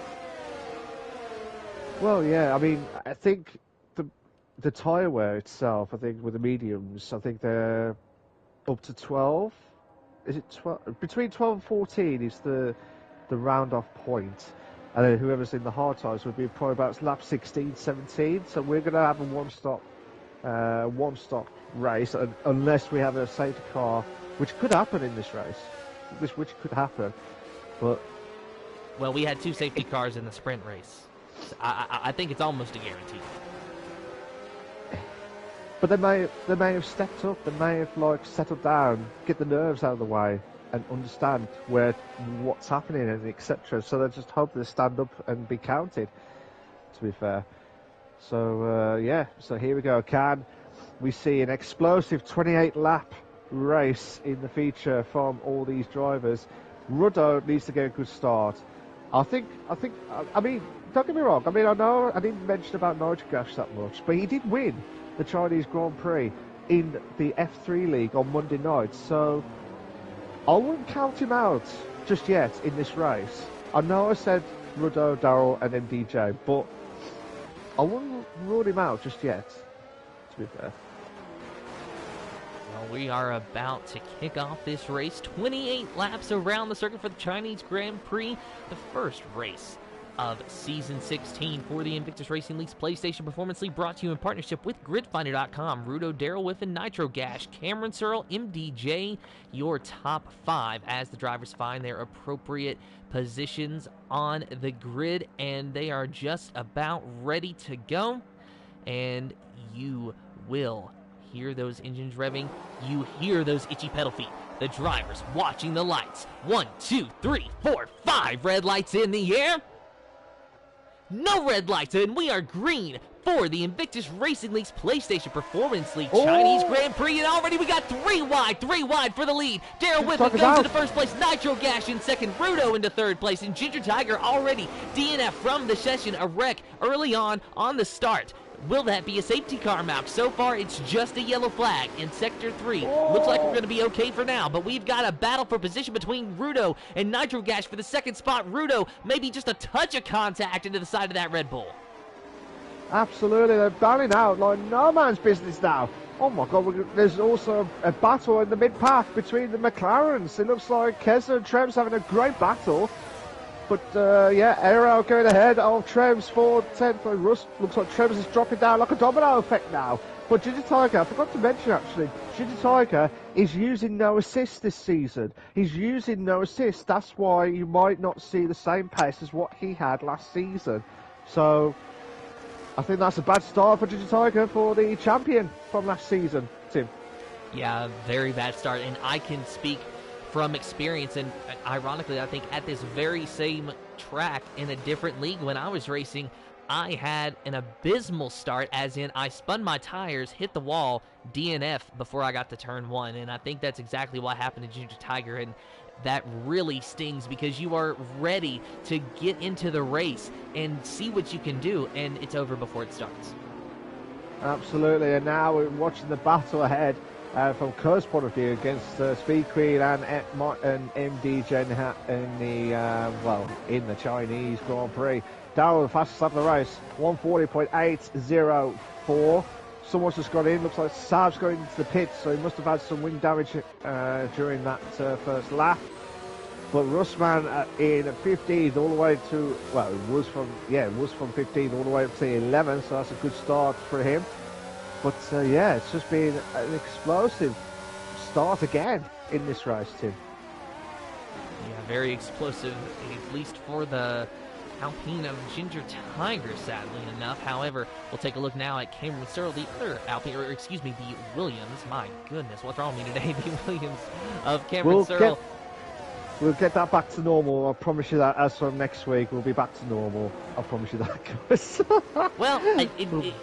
Well, yeah, I mean, I think the tyre wear itself, I think with the mediums, I think they're up to 12. Is it 12? Between 12 and 14 is the round-off point. And then whoever's in the hard tyres would be probably about lap 16, 17. So we're going to have a one-stop race, unless we have a safety car, which could happen in this race. Which could happen. But well, we had 2 safety cars in the sprint race. So I think it's almost a guarantee. But they may have stepped up. They may have settled down, get the nerves out of the way, and understand what's happening and etc. So they just hope they stand up and be counted. To be fair, so So here we go. Can we see an explosive 28-lap race in the feature from all these drivers? Rudo needs to get a good start. I mean, don't get me wrong. I mean, I know I didn't mention about Nitro Gas that much, but he did win the Chinese Grand Prix in the F3 League on Monday night, so I wouldn't count him out just yet in this race. I know I said Rudo, Daryl and MDJ, but I wouldn't rule him out just yet, to be fair. Well, we are about to kick off this race. 28 laps around the circuit for the Chinese Grand Prix, the first race of Season 16 for the Invictus Racing League's PlayStation Performance League, brought to you in partnership with GridFinder.com. Rudo, Daryl Whiff, and Nitro Gas. Cameron Searle, MDJ, your top 5 as the drivers find their appropriate positions on the grid, and they are just about ready to go. And you will hear those engines revving. You hear those itchy pedal feet. The drivers watching the lights. 1, 2, 3, 4, 5 red lights in the air. No red lights, and we are green for the Invictus Racing League's PlayStation Performance League Chinese Grand Prix, and already we got 3 wide for the lead. Daryl Whitman goes into first place, Nitro Gash in second, Rudo into third place, and Ginger Tiger already DNF from the session, a wreck early on the start. Will that be a safety car mount? So far, it's just a yellow flag in Sector 3. Looks like we're going to be okay for now, but we've got a battle for position between Rudo and Nitro Gash for the second spot. Rudo, maybe just a touch of contact into the side of that Red Bull. Absolutely, they're bowing out like no man's business now. Oh my God, there's also a battle in the mid-pack between the McLarens. It looks like Kessler and Trebs having a great battle. But yeah, IRL going ahead of Trebs for 10th. Russ looks like Trebs is dropping down like a domino effect now. But Ginger Tiger, I forgot to mention actually, Ginger Tiger is using no assist this season. He's using no assist. That's why you might not see the same pace as what he had last season. So I think that's a bad start for Ginger Tiger for the champion from last season, Tim. Yeah, very bad start, and I can speak from experience, and ironically, I think at this very same track in a different league when I was racing, I had an abysmal start, as in I spun my tires, hit the wall, DNF before I got to turn 1, and I think that's exactly what happened to Ginger Tiger, and that really stings because you are ready to get into the race and see what you can do, and it's over before it starts. Absolutely, and now we're watching the battle ahead from Kerr's point of view against Speed Queen and MDJ in the Chinese Grand Prix. Darryl, the fastest lap of the race, 140.804. Someone's just got in. Looks like Saab's going into the pits, so he must have had some wing damage during that first lap. But Russman in 15th all the way to, well, it was from 15th all the way up to 11th, so that's a good start for him. But yeah, it's just been an explosive start again in this race, Tim. Yeah, very explosive, at least for the Alpine of Ginger Tiger, sadly enough. However, we'll take a look now at Cameron Searle, the other Alpine, or excuse me, the Williams. My goodness, what's wrong with me today? The Williams of Cameron Searle. We'll get that back to normal. I promise you that. As from next week, we'll be back to normal. I promise you that, guys. Well,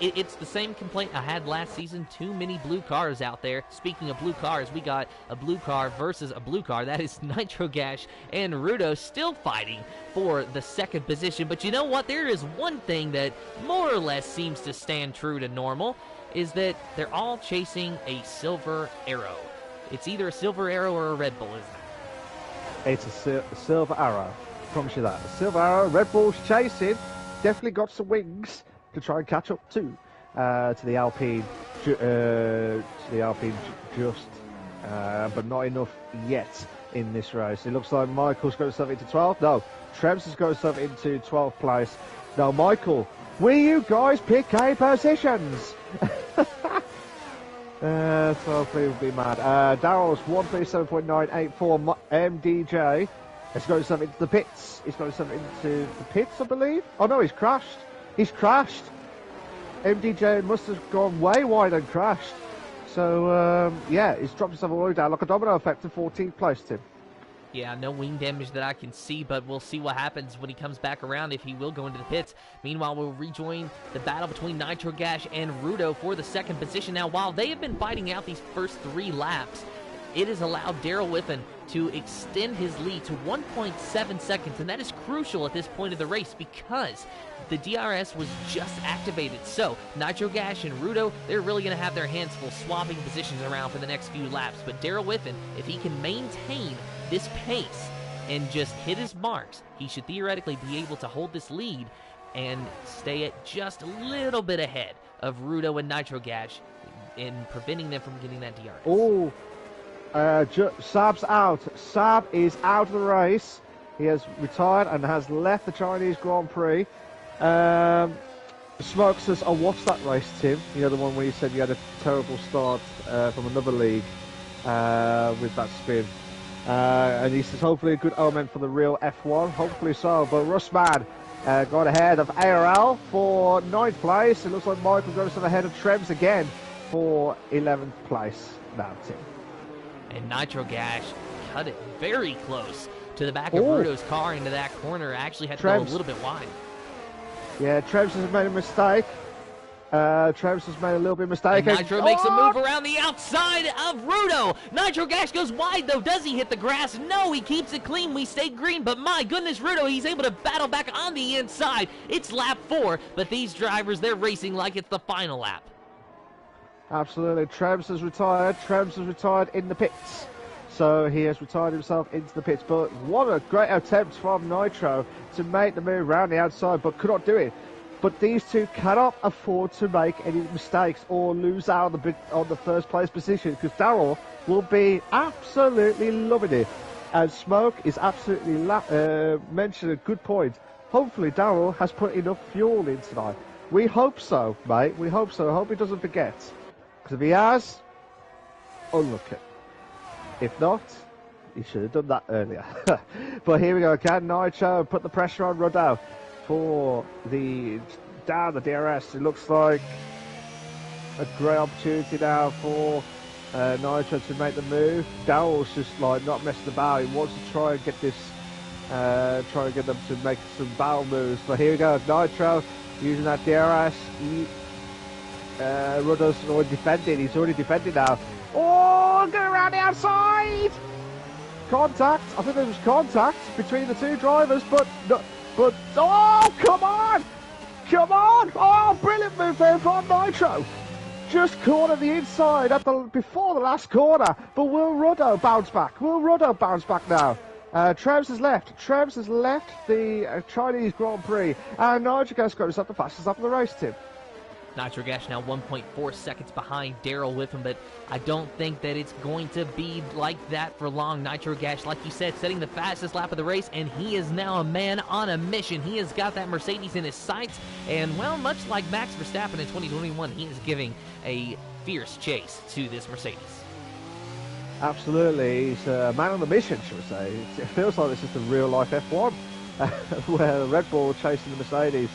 it's the same complaint I had last season. Too many blue cars out there. Speaking of blue cars, we got a blue car versus a blue car. That is Nitro Gash and Rudo still fighting for the second position. But you know what? There is one thing that more or less seems to stand true to normal, is that they're all chasing a silver arrow. It's either a silver arrow or a Red Bull, isn't it? It's a silver arrow. I promise you that. A silver arrow. Red Bull's chasing. Definitely got some wings to try and catch up to the Alpine. But not enough yet in this race. It looks like Michael's got himself into 12th. No, Trebs has got himself into 12th place. Now, Michael, will you guys pick a positions? So hopefully we'll be mad. Daryl's 137.984. MDJ has got himself into the pits. He's got himself into the pits, I believe. Oh no, he's crashed. He's crashed. MDJ must have gone way wide and crashed. So yeah, he's dropped himself all the way down like a domino effect to 14th place, Tim. Yeah, no wing damage that I can see, but we'll see what happens when he comes back around, if he will go into the pits. Meanwhile, we'll rejoin the battle between Nitro Gash and Rudo for the second position. Now, while they have been fighting out these first 3 laps, it has allowed Daryl Whiffen to extend his lead to 1.7 seconds, and that is crucial at this point of the race because the DRS was just activated. So, Nitro Gash and Rudo, they're really going to have their hands full swapping positions around for the next few laps. But Daryl Whiffen, if he can maintain this pace and just hit his marks, he should theoretically be able to hold this lead and stay at just a little bit ahead of Rudo and Nitro Gash in preventing them from getting that DRS. Oh, Saab's out. Saab is out of the race. He has retired and has left the Chinese Grand Prix. Smoke says, I watched that race, Tim. You know, the one where you said you had a terrible start from another league with that spin. And he says, hopefully a good omen for the real F1. Hopefully so. But Russman got ahead of IRL for 9th place. It looks like Michael goes ahead of Trebs again for 11th place now, Tim. And Nitro Gash cut it very close to the back of Rudo's car into that corner. Actually had to go a little bit wide. Yeah, Trebs has made a mistake. Trebs has made a little bit of mistake. And Nitro makes a move around the outside of Rudo. Nitro Gash goes wide, though. Does he hit the grass? No, he keeps it clean. We stay green, but my goodness, Rudo, he's able to battle back on the inside. It's lap 4, but these drivers, they're racing like it's the final lap. Absolutely. Trebs has retired. Trebs has retired in the pits. So he has retired himself into the pits. But what a great attempt from Nitro to make the move around the outside, but could not do it. But these two cannot afford to make any mistakes or lose out on the first place position, because Daryl will be absolutely loving it. And Smoke is absolutely mentioned a good point. Hopefully Daryl has put enough fuel in tonight. We hope so, mate. We hope so. I hope he doesn't forget. Because if he has, unlucky. If not, he should have done that earlier. But here we go. Can Nitro put the pressure on Rodell for down the DRS? It looks like a great opportunity now for Nitro to make the move. Daryl's just like not messing about. He wants to try and get this, try and get them to make some battle moves. But here we go. Nitro using that DRS. Rudder's already defending. He's already defending now. Oh, go around the outside. Contact. I think there was contact between the two drivers, but oh, come on! Come on! Oh, brilliant move there from Nitro. Just cornered the inside before the last corner, but will Rudder bounce back? Will Rudder bounce back now? Trebs has left. Trebs has left the Chinese Grand Prix, and Nitro Gas got himself the fastest lap of the race, Tim. Nitro Gas now 1.4 seconds behind Daryl with him, but I don't think that it's going to be like that for long. Nitro Gas, like you said, setting the fastest lap of the race, and he is now a man on a mission. He has got that Mercedes in his sights, and, well, much like Max Verstappen in 2021, he is giving a fierce chase to this Mercedes. Absolutely. He's a man on the mission, should we say. It feels like this is the real-life F1, where Red Bull chasing the Mercedes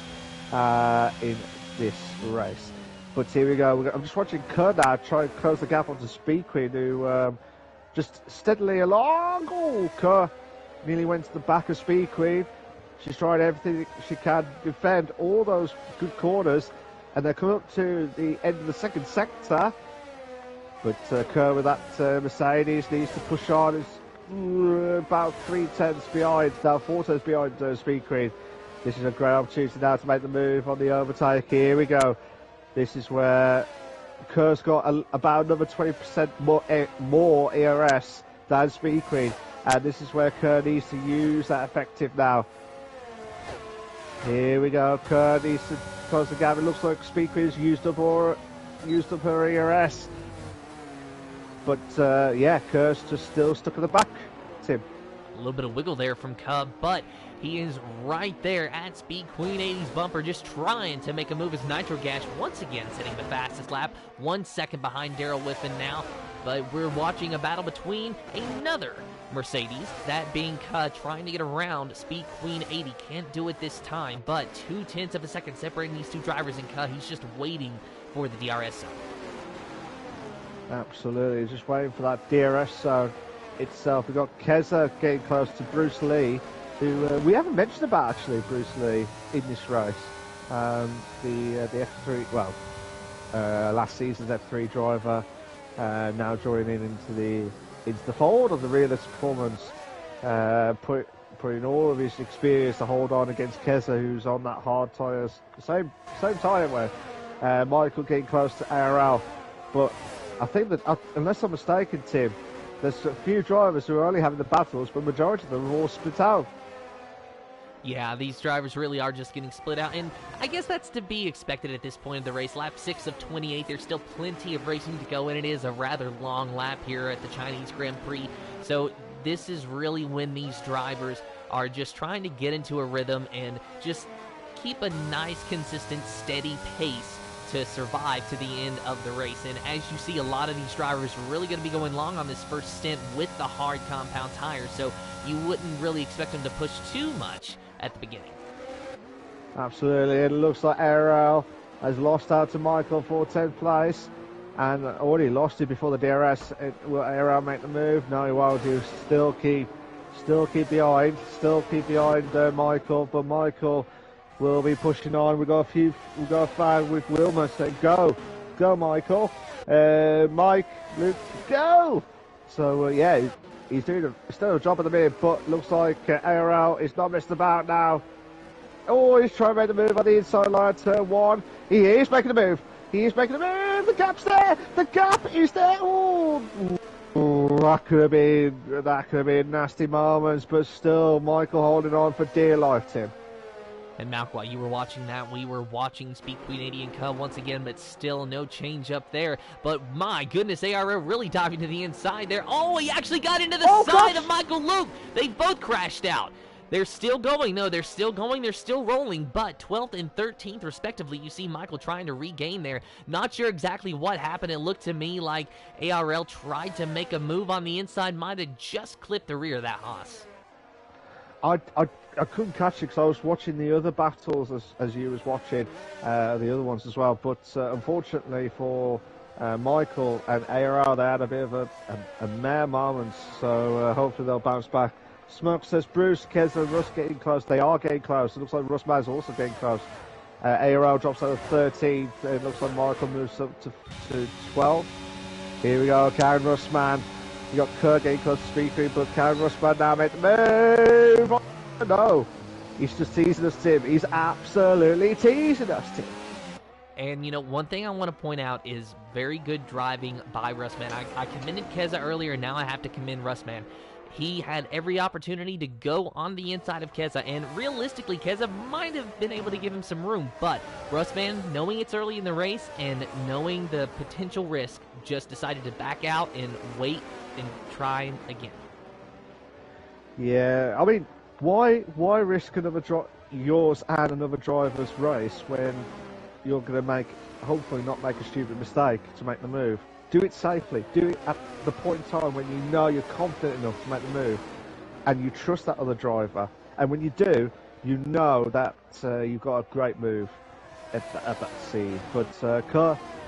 in this race. But here we go. I'm just watching Kerr now try and close the gap onto Speed Queen, who just steadily along. Oh, Kerr nearly went to the back of Speed Queen. She's tried everything she can to defend all those good corners, and they're coming up to the end of the second sector. But Kerr with that Mercedes needs to push on. It's about 3 tenths behind, now 4 tenths behind Speed Queen. This is a great opportunity now to make the move on the overtake. Here we go. This is where Kerr's got about another 20% more ERS than Speed Queen. And this is where Kerr needs to use that effective now. Here we go. Kerr needs to close the gap. It looks like Speed Queen's used up her ERS. But yeah, Kerr's just still stuck at the back. Tim. A little bit of wiggle there from Cub, but he is right there at Speed Queen 80's bumper, just trying to make a move as Nitro Gas once again setting the fastest lap, 1 second behind Daryl Whiffen now. But we're watching a battle between another Mercedes, that being Cub, trying to get around Speed Queen 80. Can't do it this time, but 2 tenths of a second separating these two drivers, and Cub, he's just waiting for the DRS zone. Absolutely, just waiting for that DRS zone itself. We've got Keza getting close to Bruce Lee, who we haven't mentioned about actually, Bruce Lee, in this race. The F3, well, last season's F3 driver, now joining into the fold of the realist performance, putting all of his experience to hold on against Keza, who's on that hard tyres, same tyre wear. Michael getting close to IRL, but I think that, unless I'm mistaken, Tim, there's a few drivers who are only having the battles, but the majority of them are all split out. Yeah, these drivers really are just getting split out, and I guess that's to be expected at this point of the race. Lap 6 of 28, there's still plenty of racing to go, and it is a rather long lap here at the Chinese Grand Prix. So this is really when these drivers are just trying to get into a rhythm and just keep a nice, consistent, steady pace to survive to the end of the race. And as you see, a lot of these drivers are really going to be going long on this first stint with the hard compound tires, so you wouldn't really expect them to push too much at the beginning. Absolutely. It looks like IRL has lost out to Michael for 10th place, and already lost it before the DRS. Will IRL make the move? No, he won't. He'll still keep behind Michael, but Michael will be pushing on. We've got a fan with Wilmer saying, go Michael. Mike, Luke, go! So yeah, he's doing still a job at the minute, but looks like ARL is not messing about now. Oh, he's trying to make the move on the inside line, turn 1. He is making the move. The gap's there. The gap is there. Oh, that could have been nasty moments, but still Michael holding on for dear life, Tim. And Malk, while you were watching that, we were watching Speed Queen 80 and Cub once again, but still no change up there. But my goodness, ARL really diving to the inside there. Oh, he actually got into the side of Michael Luke. They both crashed out. They're still going. No, they're still going. They're still rolling. But 12th and 13th, respectively, you see Michael trying to regain there. Not sure exactly what happened. It looked to me like ARL tried to make a move on the inside. Might have just clipped the rear of that Haas. I couldn't catch it because I was watching the other battles as you was watching the other ones as well. But unfortunately for Michael and ARL, they had a bit of a mare moment. So hopefully they'll bounce back. Smoke says Bruce, Kez and Russ getting close. They are getting close. It looks like Russ Maz also getting close. ARL drops out of 13th. It looks like Michael moves up to 12th. Here we go, Karen Russman. You got Kerr getting close to Speed Queen, but Karen Russman now made the move. Oh, no, he's just teasing us, Tim. He's absolutely teasing us, Tim. And, you know, one thing I want to point out is very good driving by Russman. I commended Keza earlier, and now I have to commend Russman. He had every opportunity to go on the inside of Keza, and realistically, Keza might have been able to give him some room, but Russman, knowing it's early in the race and knowing the potential risk, just decided to back out and wait and try again. Yeah, I mean, why risk yours and another driver's race when you're going to hopefully not make a stupid mistake to make the move? Do it safely. Do it at the point in time when you know you're confident enough to make the move and you trust that other driver. And when you do, you know that you've got a great move at that scene. But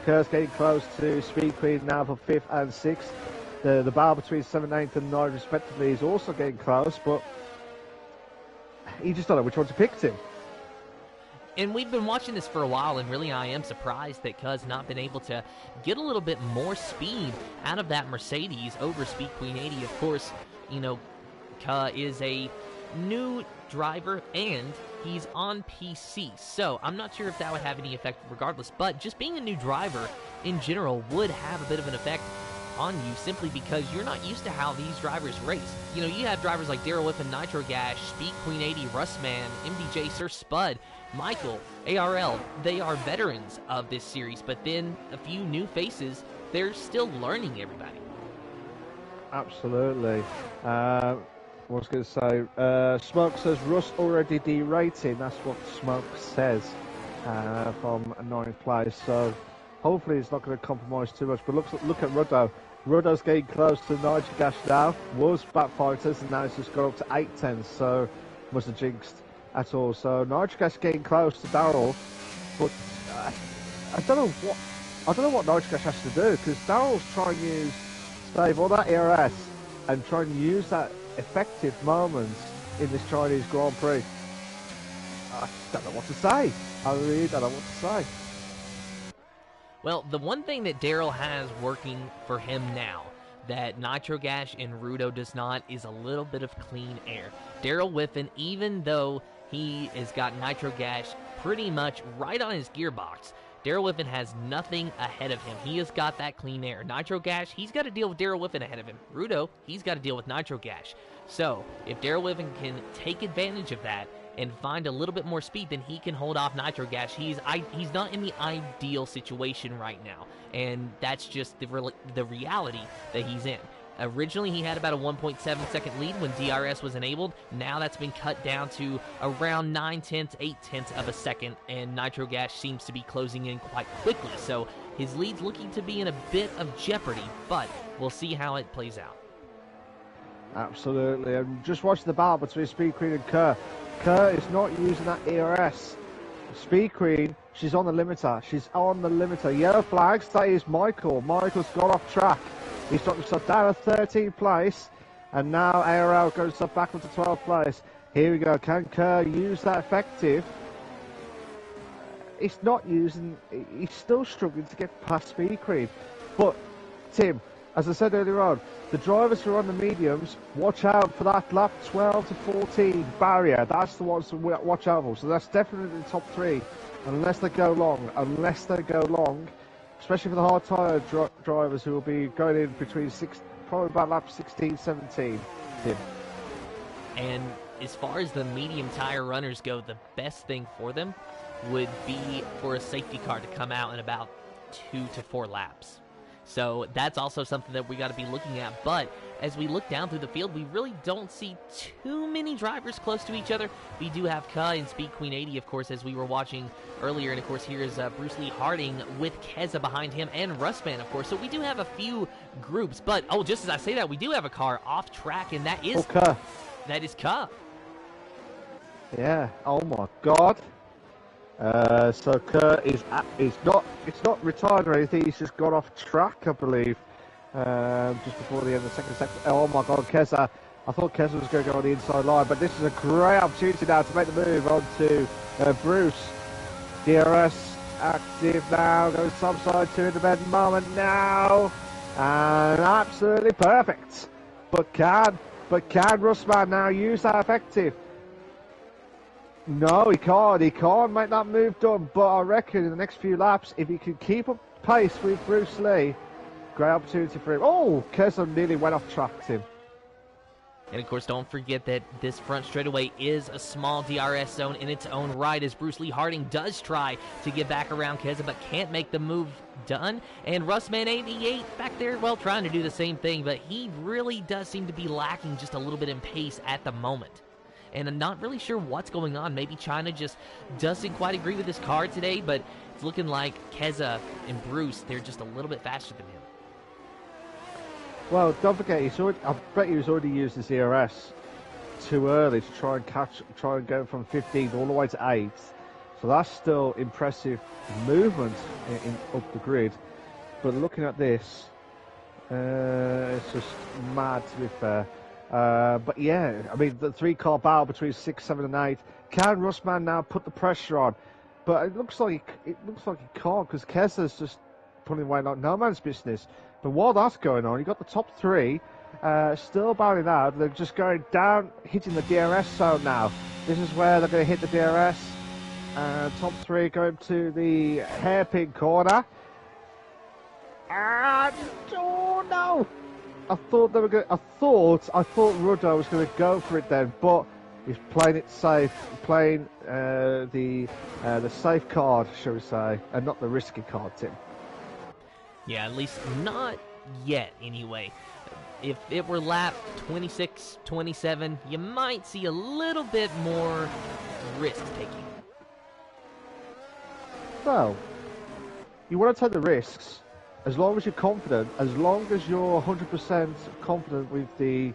Kerr's getting close to Speed Queen now for 5th and 6th. The bar between 7th, 8th and 9th respectively is also getting close, but you just don't know which one to pick, Tim. And we've been watching this for a while, and really I am surprised that Cuz not been able to get a little bit more speed out of that Mercedes over Speed Queen 80. Of course, you know, Cuz is a new driver, and he's on PC, so I'm not sure if that would have any effect regardless, but just being a new driver in general would have a bit of an effect on you simply because you're not used to how these drivers race. You know, you have drivers like Daryl Whiffen, Nitro Gash, Speed Queen 80, Russman, MDJ, Sir Spud, Michael, ARL. They are veterans of this series, but then a few new faces, they're still learning everybody. Absolutely. What was going to say? Smoke says Russ already derating. That's what Smoke says from 9th place. So hopefully it's not going to compromise too much. But look at Ruddo. Ruddo's getting close to Nigel Gash now. Was back 5/10 and now it's just gone up to 8/10. So must have jinxed at all. So Nigel Gash getting close to Darryl, but I don't know what Nigel Gash has to do, because Darryl's trying to save all that ERS and trying to use that effective moments in this Chinese Grand Prix. I don't know what to say. I really don't know what to say. Well, the one thing that Daryl has working for him now that Nitro Gash and Rudo does not is a little bit of clean air. Daryl Whiffen, even though he has got Nitro Gash pretty much right on his gearbox, Daryl Whiffen has nothing ahead of him. He has got that clean air. Nitro Gash, he's got to deal with Daryl Whiffen ahead of him. Rudo, he's got to deal with Nitro Gash. So, if Daryl Whiffen can take advantage of that and find a little bit more speed, then he can hold off Nitro Gash. He's not in the ideal situation right now, and that's just the reality that he's in. Originally, he had about a 1.7 second lead when DRS was enabled. Now that's been cut down to around 9/10, 8/10 of a second, and Nitro Gash seems to be closing in quite quickly. So his lead's looking to be in a bit of jeopardy, but we'll see how it plays out. Absolutely, and just watch the battle between Speed Queen and Kerr. Kerr is not using that ERS. Speed Queen, she's on the limiter. She's on the limiter. Yellow flags, that is Michael. Michael's gone off track. He's dropped himself down to 13th place, and now ARL goes himself back up to 12th place. Here we go. Can Kerr use that effective? He's not using. He's still struggling to get past Speed Queen. But Tim, as I said earlier on, the drivers who are on the mediums, watch out for that lap 12 to 14 barrier. That's the ones to watch out for. So that's definitely the top three, unless they go long. Especially for the hard tyre drivers who will be going in between probably about lap 16, 17. Tim. And as far as the medium tire runners go, the best thing for them would be for a safety car to come out in about 2 to 4 laps. So that's also something that we got to be looking at. But as we look down through the field, we really don't see too many drivers close to each other. We do have Ka and Speed Queen 80, of course, as we were watching earlier. And, of course, here is Bruce Lee Harding with Keza behind him and Rustman, of course. So we do have a few groups. But, oh, just as I say that, we do have a car off track, and that is Ka. That is Ka. Yeah. Oh, my God. So Kurt is it's not retired or anything. He's just got off track, I believe, just before the end of the second sector. Oh my God, Keza! I thought Keza was going to go on the inside line, but this is a great opportunity now to make the move onto Bruce. DRS active now, goes topside to independent moment now, and absolutely perfect. But can Rustman now use that effective? No, he can't. He can't make that move done. But I reckon in the next few laps, if he can keep up pace with Bruce Lee, great opportunity for him. Oh, Keza nearly went off track, Tim. And, of course, don't forget that this front straightaway is a small DRS zone in its own right, as Bruce Lee Harding does try to get back around Keza, but can't make the move done. And Rustman 88 back there, well, trying to do the same thing, but he really does seem to be lacking just a little bit in pace at the moment. And I'm not really sure what's going on. Maybe China just doesn't quite agree with his car today, but it's looking like Keza and Bruce, they're just a little bit faster than him. Well, don't forget, I bet he was already used his ERS too early to try and go from 15th all the way to 8th. So that's still impressive movement up the grid. But looking at this, it's just mad, to be fair. But yeah, I mean, the 3-car battle between 6, 7, and 8. Can Rustman now put the pressure on? But it looks like he can't, because Keza's just pulling away like no man's business. But while that's going on, you got the top 3 still battling out. They're just going down, hitting the DRS zone now. This is where they're going to hit the DRS. Top 3 going to the hairpin corner. And oh no! I thought they were going. I thought Ruddo was going to go for it then, but he's playing it safe, playing the safe card, shall we say, and not the risky card, Tim. Yeah, at least not yet, anyway. If it were lap 26, 27, you might see a little bit more risk-taking. Well, you want to take the risks as long as you're confident, as long as you're 100% confident with the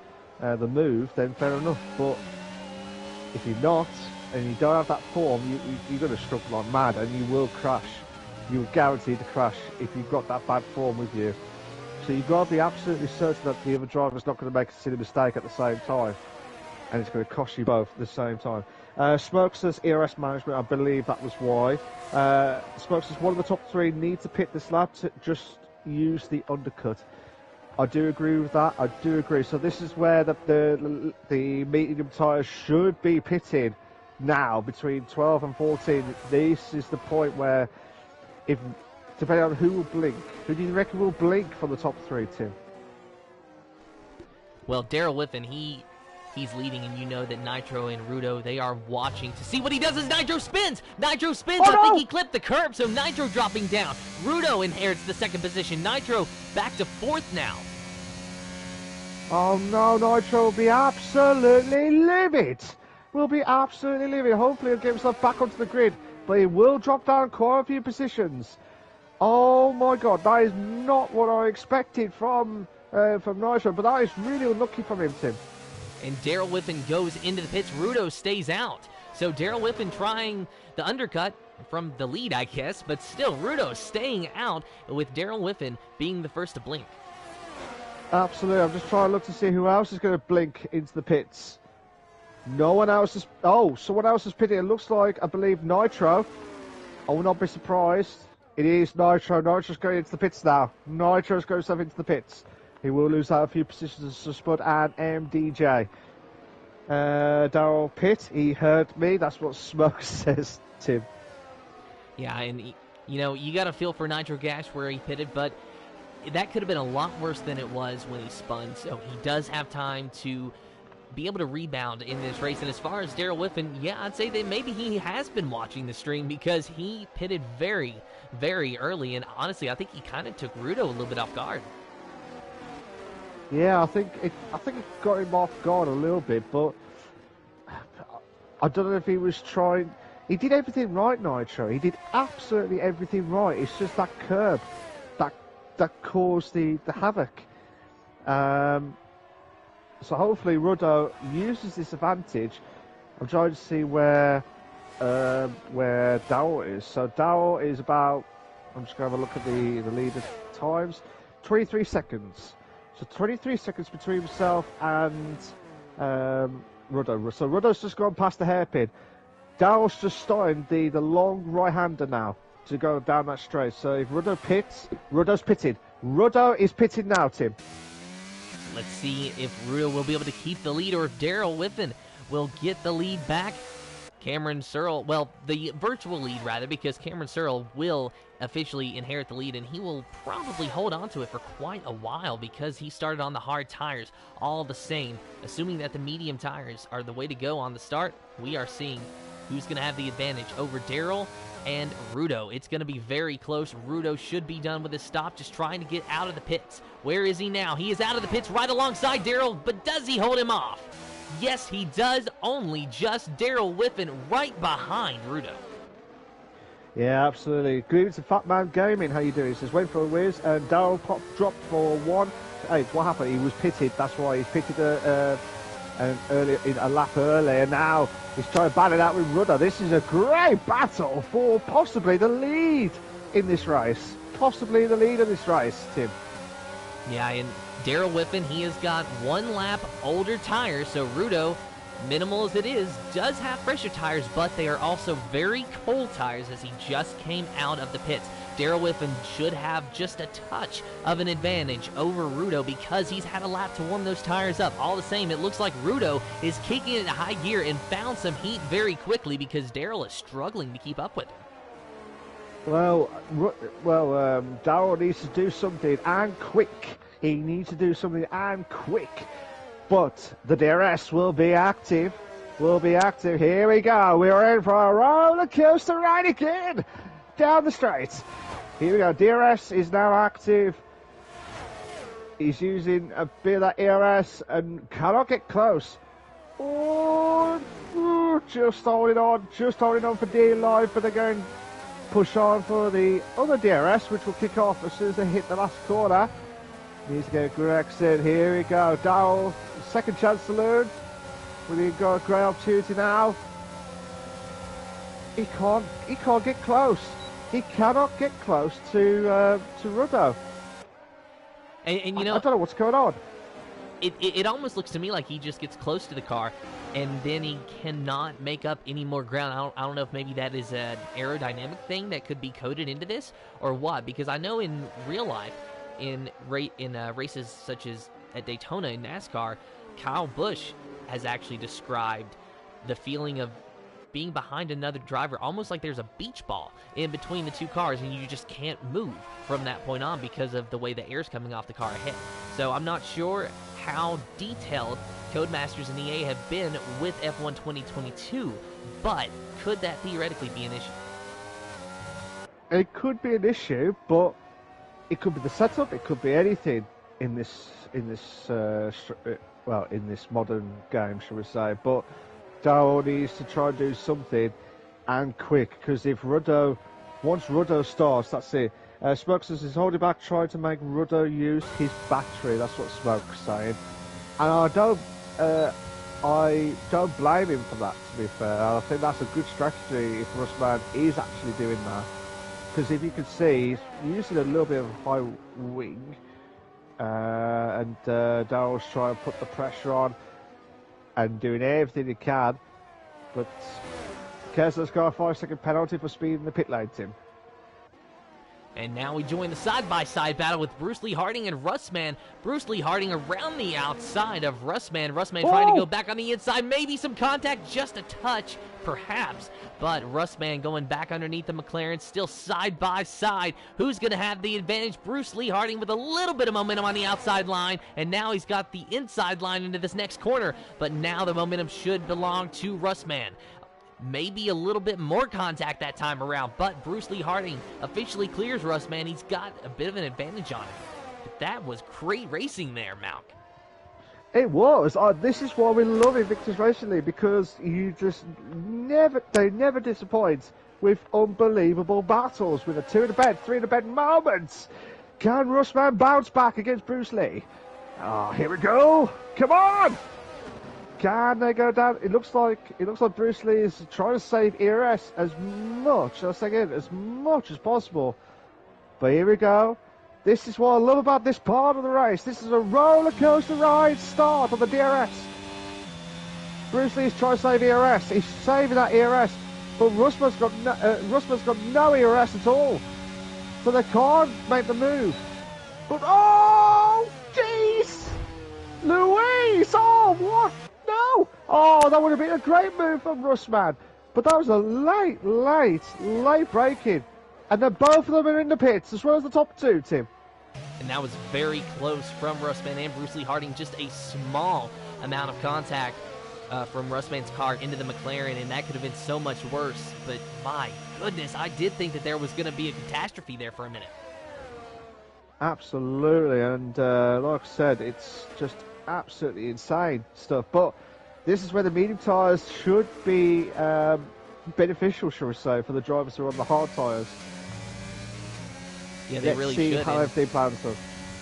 move, then fair enough. But if you're not, and you don't have that form, you're going to struggle like mad, and you will crash. You're guaranteed to crash if you've got that bad form with you. So you've got to be absolutely certain that the other driver's not going to make a silly mistake at the same time, and it's going to cost you both at the same time. Smokes' ERS management, I believe that was why. Smokes' one of the top 3 need to pit this lap to just use the undercut. I do agree with that. I do agree. So this is where the medium tyres should be pitted now between 12 and 14. This is the point where, if depending on who will blink, who do you reckon will blink for the top 3, Tim? Well, Daryl Whiffen, he's leading, and you know that Nitro and Rudo, they are watching to see what he does as Nitro spins. Nitro spins. Oh, no! I think he clipped the curb, so Nitro dropping down. Rudo inherits the 2nd position. Nitro back to 4th now. Oh no, Nitro will be absolutely livid. Will be absolutely livid. Hopefully he'll get himself back onto the grid, but he will drop down quite a few positions. Oh my God, that is not what I expected from Nitro, but that is really unlucky from him, Tim. And Daryl Whiffen goes into the pits. Rudo stays out. So Daryl Whiffen trying the undercut from the lead, I guess, but still Rudo staying out, with Daryl Whiffen being the first to blink. Absolutely. I'm just trying to look to see who else is going to blink into the pits. No one else is... Oh, someone else is pitting. It looks like, I believe, Nitro. I will not be surprised. It is Nitro. Nitro's going into the pits now. Nitro's going himself into the pits. He will lose out a few positions to Spud and MDJ. Daryl Pitt, he heard me. That's what Smoke says, Tim. Yeah, and, you know, you got to feel for Nitro Gash where he pitted, but that could have been a lot worse than it was when he spun. So he does have time to be able to rebound in this race. And as far as Daryl Whiffen, yeah, I'd say that maybe he has been watching the stream because he pitted very, very early. And honestly, I think he kind of took Rudo a little bit off guard. Yeah, I think it got him off guard a little bit, but I don't know if he was trying. He did everything right, Nitro. He did absolutely everything right. It's just that curb that caused the havoc. So hopefully Rudo uses this advantage. I'm trying to see where Dowell is. So Dowell is about. I'm just going to have a look at the leader times. 23 seconds. So 23 seconds between himself and Rudo. So Rudo's just gone past the hairpin. Dowell's just starting the long right-hander now to go down that straight. So if Rudo pits, Rudo's pitted. Rudo is pitted now, Tim. Let's see if Rudo will be able to keep the lead or if Daryl Whiffen will get the lead back. Cameron Searle, well, the virtual lead rather, because Cameron Searle will officially inherit the lead, and he will probably hold on to it for quite a while because he started on the hard tires. All the same, assuming that the medium tires are the way to go on the start, we are seeing who's going to have the advantage over Daryl and Rudo. It's going to be very close. Rudo should be done with his stop, just trying to get out of the pits. Where is he now? He is out of the pits right alongside Daryl, but does he hold him off? Yes, he does. Only just Daryl Whiffen right behind Rudo. Yeah, absolutely. Greetings to Fat Man Gaming. How you doing? He says, went for a whiz, and Daryl dropped for one. Hey, what happened? He was pitted. That's why he's pitted a lap early, and now he's trying to battle it out with Rudo. This is a great battle for possibly the lead in this race. Possibly the lead in this race, Tim. Yeah, and Daryl Whiffen, he has got one lap older tires, so Rudo, minimal as it is, does have fresher tires, but they are also very cold tires as he just came out of the pits. Daryl Whiffen should have just a touch of an advantage over Rudo because he's had a lap to warm those tires up. All the same, it looks like Rudo is kicking it into high gear and found some heat very quickly because Daryl is struggling to keep up with him. Well, Daryl needs to do something, and quick. He needs to do something, and quick. But the DRS will be active. Here we go. We're in for a roller coaster ride again. Down the straight. Here we go. DRS is now active. He's using a bit of that ERS and cannot get close. Oh, just holding on for dear life, but they're going push on for the other DRS, which will kick off as soon as they hit the last corner. Needs to get a good exit. Here we go. Dowell, second chance to learn. Will he got a great opportunity now? He can't get close. He cannot get close to Rudo. And you know, I don't know what's going on. It almost looks to me like he just gets close to the car, and then he cannot make up any more ground. I don't know if maybe that is an aerodynamic thing that could be coded into this, or what. Because I know in real life, in races such as at Daytona in NASCAR, Kyle Busch has actually described the feeling of being behind another driver, almost like there's a beach ball in between the two cars, and you just can't move from that point on because of the way the air's coming off the car ahead. So I'm not sure how detailed Codemasters and EA have been with F1 2022, but could that theoretically be an issue? It could be an issue, but it could be the setup. It could be anything in this modern game, shall we say? But Dowell needs to try and do something, and quick, because once Rudo starts, that's it. Smokes is holding back, trying to make Rudo use his battery. That's what Smoke's saying, and I don't blame him for that. To be fair, I think that's a good strategy if Russman is actually doing that, because if you can see, he's using a little bit of a high wing, and Daryl's trying to put the pressure on and doing everything he can, but Kessler's got a 5-second penalty for speeding the pit lane, Tim. And now we join the side-by-side battle with Bruce Lee Harding and Russman. Bruce Lee Harding around the outside of Russman. Russman trying to go back on the inside. Maybe some contact, just a touch, perhaps. But Russman going back underneath the McLaren, still side-by-side. Who's going to have the advantage? Bruce Lee Harding with a little bit of momentum on the outside line. And now he's got the inside line into this next corner. But now the momentum should belong to Russman. Maybe a little bit more contact that time around, but Bruce Lee Harding officially clears Russman. He's got a bit of an advantage on him. But that was great racing there, Malk. It was. This is why we love Invictus Racing League, because they never disappoint with unbelievable battles, with a 2 in the bed, 3 in the bed moments. Can Russman bounce back against Bruce Lee? Here we go. Come on. Can they go down? It looks like Bruce Lee is trying to save ERS as much as possible. But here we go. This is what I love about this part of the race. This is a roller coaster ride start of the DRS. Bruce Lee is trying to save ERS. He's saving that ERS, but Russman's got no ERS at all, so they can't make the move. But oh, jeez, Louise! Oh, what? No! Oh, that would have been a great move from Russman. But that was a late braking. And then both of them are in the pits, as well as the top two, Tim. And that was very close from Russman and Bruce Lee Harding. Just a small amount of contact from Russman's car into the McLaren, and that could have been so much worse. But my goodness, I did think that there was going to be a catastrophe there for a minute. Absolutely, and like I said, it's just absolutely insane stuff. But this is where the medium tyres should be beneficial, shall we say, for the drivers who are on the hard tyres. Yeah, they really should. Let's see how everything plans out.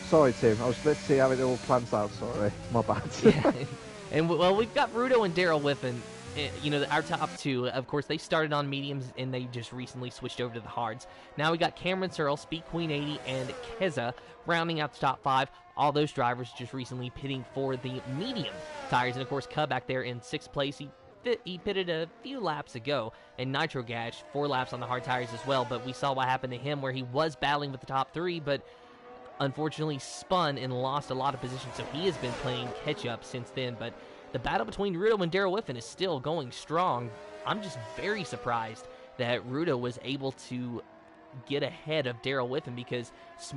Sorry, Tim. Let's see how it all plans out. Sorry, my bad. Yeah. And well, we've got Rudo and Daryl Whiffen. You know, our top two, of course, they started on mediums and they just recently switched over to the hards. Now we got Cameron Searle, Speed Queen 80, and Keza rounding out the top five. All those drivers just recently pitting for the medium tires. And of course, Cub back there in 6th place. He pitted a few laps ago, and Nitro Gash 4 laps on the hard tires as well. But we saw what happened to him, where he was battling with the top 3, but unfortunately spun and lost a lot of position. So he has been playing catch up since then. But the battle between Rudo and Daryl Whiffen is still going strong. I'm just very surprised that Rudo was able to get ahead of Daryl Whiffen, because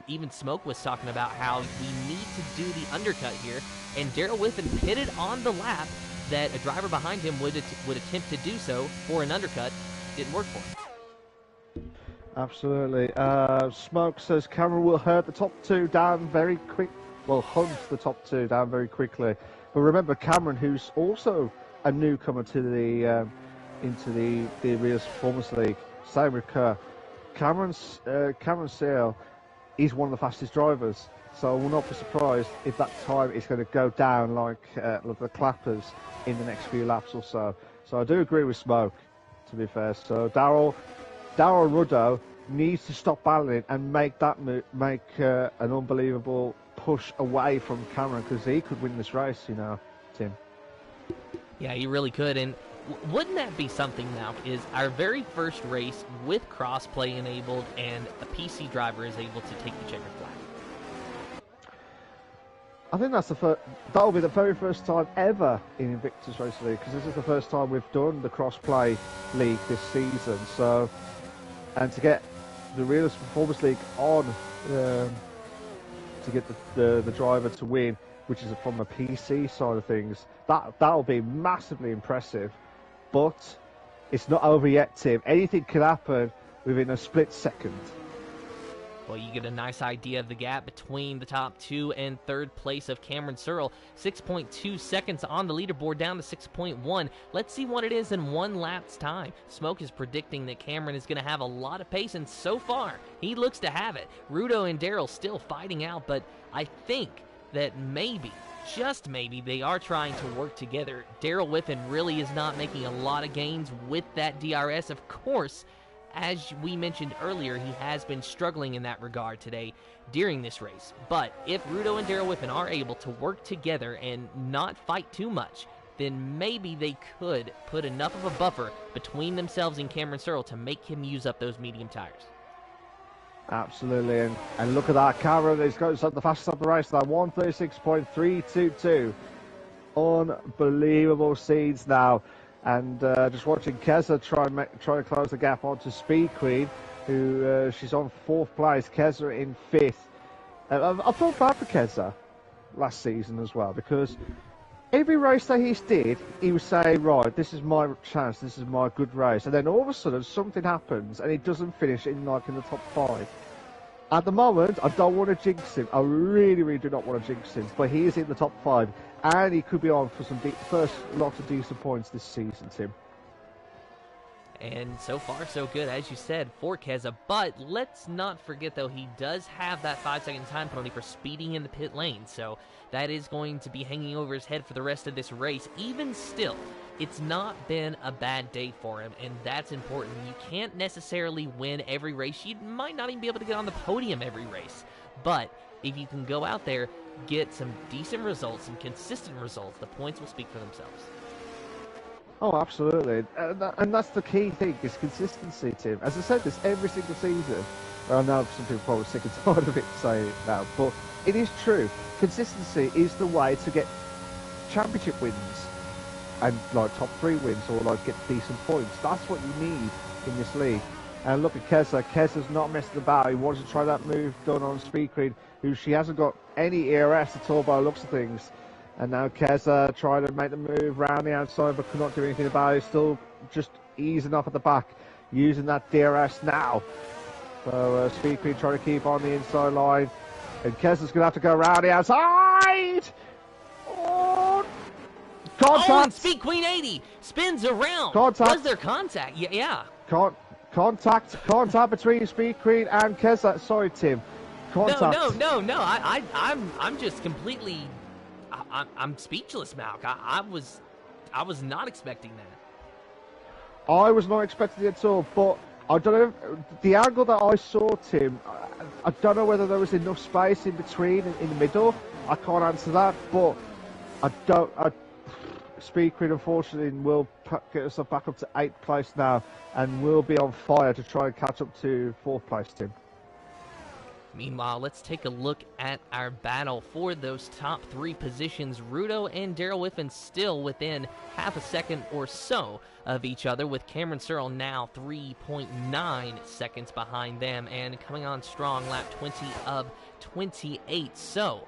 even Smoke was talking about how we need to do the undercut here, and Daryl Whiffen pitted on the lap that a driver behind him would attempt to do so for an undercut. Didn't work for him. Absolutely. Smoke says Cameron will hurt the top 2 down very quick. Well, hunt the top 2 down very quickly. But remember, Cameron, who's also a newcomer to the into the Real Performance League, same with Kerr. Cameron Searle is one of the fastest drivers, so I will not be surprised if that time is going to go down like the clappers in the next few laps or so. So I do agree with Smoke, to be fair. So Daryl Rudo needs to stop battling and make an unbelievable push away from Cameron, because he could win this race, you know, Tim. Yeah, he really could. And wouldn't that be something now, is our very first race with crossplay enabled and a PC driver is able to take the checkered flag? I think that'll be the very first time ever in Invictus Racing League, because this is the first time we've done the crossplay league this season. So, and to get the Realist Performance League on, to get the driver to win, which is from a PC side of things, that'll be massively impressive. But it's not over yet, Tim. Anything can happen within a split second. Well, you get a nice idea of the gap between the top 2 and 3rd place of Cameron Searle. 6.2 seconds on the leaderboard, down to 6.1. Let's see what it is in 1 lap's time. Smoke is predicting that Cameron is going to have a lot of pace, and so far, he looks to have it. Rudo and Daryl still fighting out, but I think that maybe, just maybe, they are trying to work together. Daryl Whiffen really is not making a lot of gains with that DRS. Of course, as we mentioned earlier, he has been struggling in that regard today during this race. But if Rudo and Daryl Whiffen are able to work together and not fight too much, then maybe they could put enough of a buffer between themselves and Cameron Searle to make him use up those medium tires. Absolutely, and look at that, Cameron is going the fastest of the race now, 136.322. Unbelievable seeds now, and just watching Keza try to close the gap onto Speed Queen, who she's on 4th place, Keza in 5th. I felt bad for Keza last season as well, because every race that he did, he was saying, right, this is my chance, this is my good race. And then all of a sudden, something happens, and he doesn't finish in the top 5. At the moment, I don't want to jinx him. I really, really do not want to jinx him. But he is in the top 5, and he could be on for some first lots of decent points this season, Tim. And so far, so good, as you said, for Keza. But let's not forget, though, he does have that 5-second time penalty for speeding in the pit lane. So that is going to be hanging over his head for the rest of this race. Even still, it's not been a bad day for him, and that's important. You can't necessarily win every race. You might not even be able to get on the podium every race. But if you can go out there, get some decent results, some consistent results, the points will speak for themselves. Oh, absolutely. And that's the key thing, is consistency, Tim. As I said this every single season. I know some people are probably sick and tired of it saying it now, but it is true. Consistency is the way to get championship wins and like top 3 wins, or like get decent points. That's what you need in this league. And look at Keza. Keza's not messing about. He wants to try that move done on Speed Queen, who she hasn't got any ERS at all by the looks of things. And now Keza trying to make the move round the outside, but cannot do anything about it. Still just easing off at the back, using that DRS now. So Speed Queen trying to keep on the inside line. And Keza's going to have to go round the outside. Oh, contact. Oh, and Speed Queen 80 spins around. Contact. Was there contact? Yeah. Contact between Speed Queen and Keza. Sorry, Tim. Contact. No. I'm just completely... I'm speechless, Malk. I was not expecting that. I was not expecting it at all, but I don't know, the angle that I saw, Tim, I don't know whether there was enough space in between, in the middle. I can't answer that, but Speed Queen, unfortunately, will get herself back up to 8th place now, and will be on fire to try and catch up to 4th place, Tim. Meanwhile, let's take a look at our battle for those top 3 positions. Rudo and Daryl Whiffen still within half a second or so of each other, with Cameron Searle now 3.9 seconds behind them and coming on strong, lap 20 of 28. So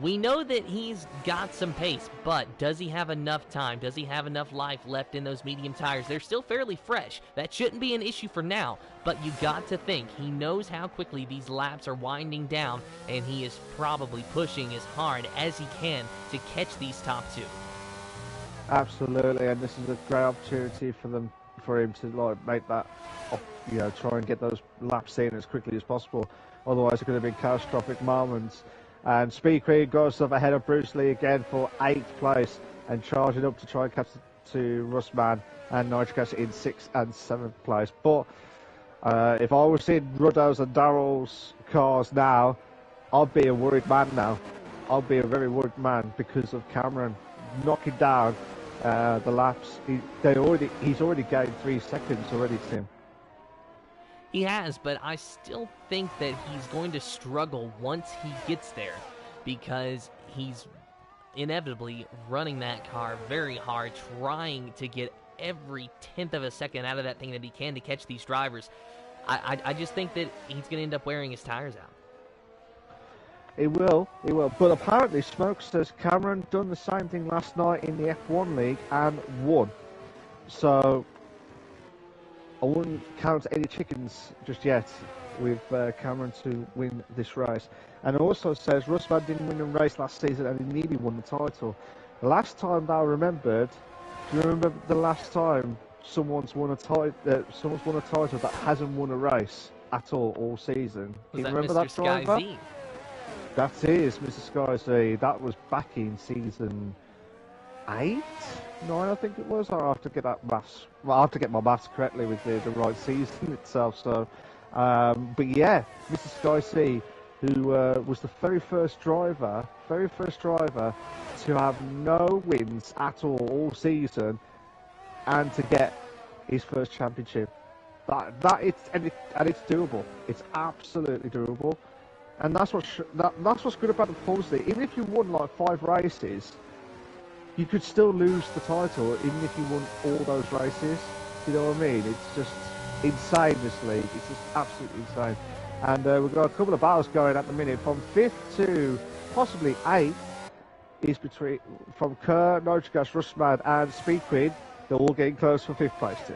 we know that he's got some pace, but does he have enough time? Does he have enough life left in those medium tires? They're still fairly fresh. That shouldn't be an issue for now, but you got to think he knows how quickly these laps are winding down, and he is probably pushing as hard as he can to catch these top 2. Absolutely, and this is a great opportunity for him to make that, try and get those laps in as quickly as possible. Otherwise, it could have been catastrophic moments. And Speed Queen goes up ahead of Bruce Lee again for 8th place, and charging up to try and catch to Russman and Nitrocast in 6th and 7th place. But if I was seeing Rudo's and Daryl's cars now, I'd be a worried man now. I'd be a very worried man because of Cameron knocking down the laps. He's already gained 3 seconds already, Tim. He has, but I still think that he's going to struggle once he gets there, because he's inevitably running that car very hard, trying to get every 10th of a second out of that thing that he can to catch these drivers. I just think that he's going to end up wearing his tires out. He will. But apparently, Smoke says Cameron done the same thing last night in the F1 League and won. So I wouldn't count any chickens just yet with Cameron to win this race. And also says Russman didn't win a race last season and he nearly won the title. The last time that I remembered, do you remember the last time someone's won a title that hasn't won a race at all season? Was Do you that remember Mr. that Sky driver? Z? That is Mr. Sky Z. That was back in season 8, 9, I think it was. I have to get that maths. Well, I have to get my maths correctly with the right season itself. So, but yeah, Mr. Sky Z, who was the very first driver to have no wins at all season, and to get his first championship. And it's doable. It's absolutely doable, and that's what's good about the Performance League. Even if you won like 5 races, you could still lose the title, even if you won all those races. You know what I mean? It's just insane, this league. It's just absolutely insane. And we've got a couple of battles going at the minute. From 5th to possibly 8th is from Kerr, Nitrogas, Rustman and Speed Queen. They're all getting close for 5th place too.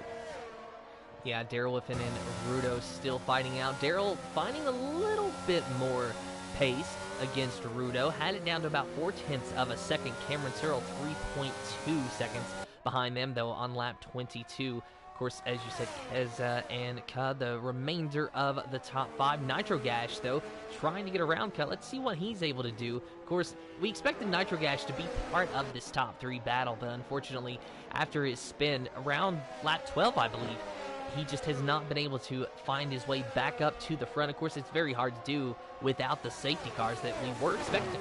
Yeah, Daryl Whiffen and Rudo still fighting out. Daryl finding a little bit more pace against Rudo. Had it down to about 0.4 of a second. Cameron Searle 3.2 seconds behind them, though, on lap 22. Of course, as you said, Keza and Ka, the remainder of the top 5. Nitrogash, though, trying to get around Ka. Let's see what he's able to do. Of course, we expected Nitrogash to be part of this top 3 battle, but unfortunately, after his spin around lap 12, I believe, he just has not been able to find his way back up to the front. Of course, it's very hard to do without the safety cars that we were expecting.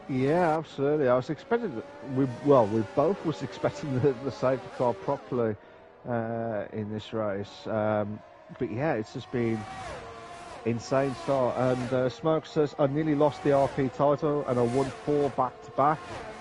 Yeah, absolutely. I was expecting we both was expecting the safety car properly in this race. But yeah, it's just been insane start. And Smoke says, I nearly lost the RP title and I won 4 back-to-back.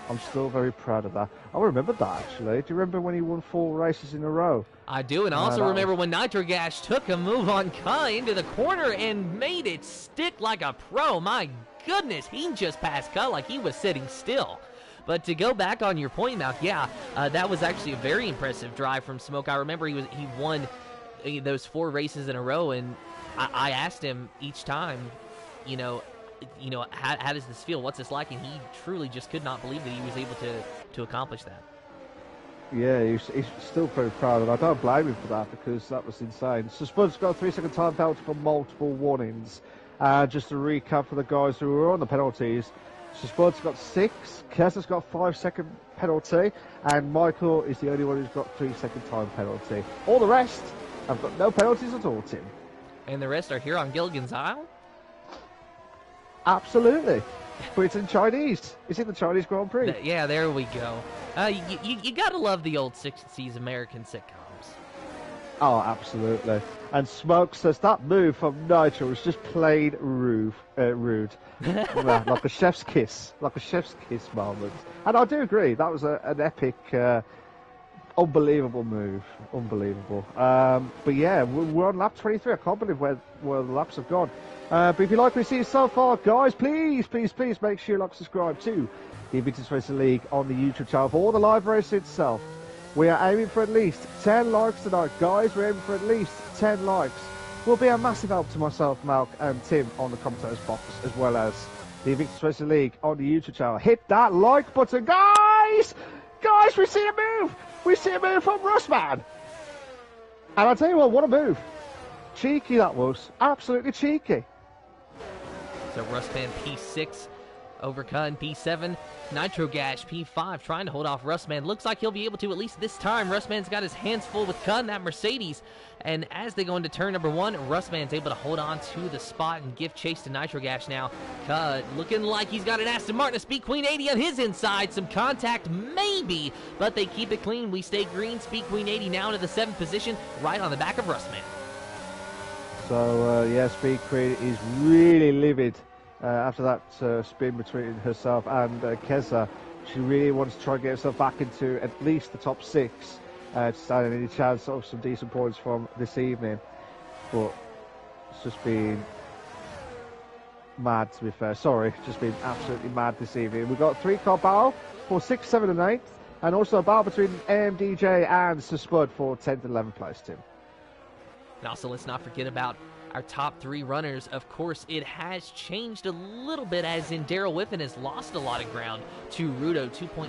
I'm still very proud of that. I remember that, actually. Do you remember when he won 4 races in a row? I do, and I also remember when Nitrogash took a move on Kai into the corner and made it stick like a pro. My goodness, he just passed Kai like he was sitting still. But to go back on your point, Malk, yeah, that was actually a very impressive drive from Smoke. I remember he won those 4 races in a row, and I asked him each time, how does this feel? What's this like? And he truly just could not believe that he was able to accomplish that. Yeah, he's still very proud, and I don't blame him for that because that was insane. So Spud's got a 3-second time penalty for multiple warnings. Just to recap for the guys who were on the penalties, so Spud's got 6, Kesa's got 5-second penalty, and Michael is the only one who's got 3-second time penalty. All the rest have got no penalties at all, Tim. And the rest are here on Gilligan's Isle? Absolutely. But it's in Chinese. It's in the Chinese Grand Prix. Yeah, there we go. You gotta love the old 60s American sitcoms. Oh, absolutely. And Smoke says that move from Nitro was just plain rude. Like a chef's kiss. Like a chef's kiss moment. And I do agree. That was an epic, unbelievable move. Unbelievable. But yeah, we're on lap 23. I can't believe where the laps have gone. But if you like what you see so far, guys, please make sure you like subscribe to the Invictus Racing League on the YouTube channel for all the live racing itself. We are aiming for at least 10 likes tonight, guys. We're aiming for at least 10 likes. Will be a massive help to myself, Malk, and Tim on the commentators box, as well as the Invictus Racing League on the YouTube channel. Hit that like button, guys! Guys, we see a move! We see a move from Rustman! And I'll tell you what a move. Cheeky that was. Absolutely cheeky. So Rustman P6 overcut P7. Nitrogash P5 trying to hold off Rustman. Looks like he'll be able to at least this time. Rustman's got his hands full with Ka and that Mercedes. And as they go into turn number 1, Rustman's able to hold on to the spot and give chase to Nitrogash now. Ka looking like he's got an Aston Martin, a Speed Queen 80 on his inside. Some contact maybe, but they keep it clean. We stay green. Speed Queen 80 now into the 7th position, right on the back of Rustman. So, yeah, Speed Queen is really livid after that spin between herself and Keza. She really wants to try and get herself back into at least the top 6 to stand any chance of some decent points from this evening. But it's just been mad, to be fair. Sorry, just been absolutely mad this evening. We've got a 3-car battle for 6th, 7th and 8th, and also a battle between AMDJ and Sir Spud for 10th and 11th place, Tim. And also, let's not forget about our top 3 runners. Of course, it has changed a little bit, as in Daryl Whiffen has lost a lot of ground to Rudo. 2.2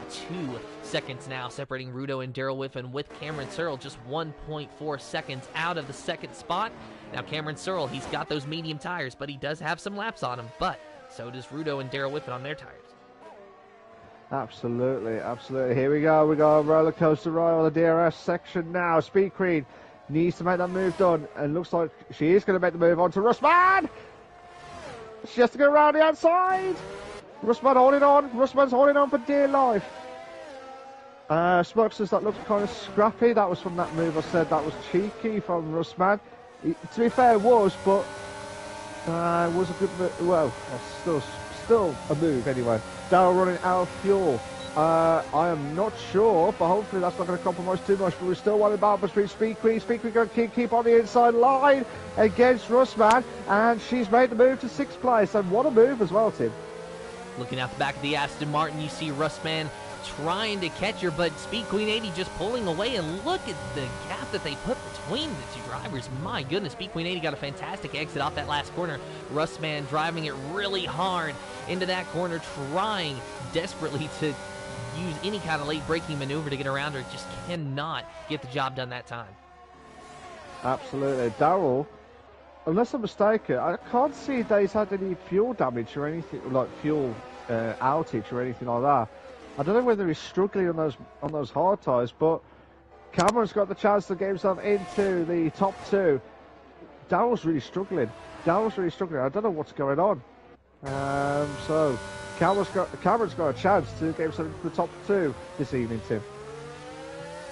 seconds now separating Rudo and Daryl Whiffen, with Cameron Searle just 1.4 seconds out of the 2nd spot. Now Cameron Searle, he's got those medium tires, but he does have some laps on him, but so does Rudo and Daryl Whiffen on their tires. Absolutely. Here we go. We got a roller coaster ride on the DRS section now. Speed Queen needs to make that move done, and looks like she is going to make the move onto Rustman. She has to go around the outside. Rustman holding on. Rustman's holding on for dear life. Smoke says that looked kind of scrappy. That was from that move I said that was cheeky from Rustman. To be fair, it was, but it was a good move. Well, still a move anyway. Daryl running out of fuel. I am not sure, but hopefully that's not going to compromise too much. But we're still one about between Speed Queen. Speed Queen going to keep on the inside line against Rustman, and she's made the move to 6th place. And what a move as well, Tim. Looking out the back of the Aston Martin, you see Rustman trying to catch her, but Speed Queen 80 just pulling away, and look at the gap that they put between the two drivers. My goodness, Speed Queen 80 got a fantastic exit off that last corner. Rustman driving it really hard into that corner, trying desperately to use any kind of late braking maneuver to get around her. Just cannot get the job done that time. Absolutely. Daryl, unless I'm mistaken, I can't see that he's had any fuel damage or anything, like fuel outage or anything like that. I don't know whether he's struggling on those hard tyres, but Cameron's got the chance to get himself into the top 2. Daryl's really struggling. I don't know what's going on. So Cameron's got a chance to get himself into the top 2 this evening, Tim.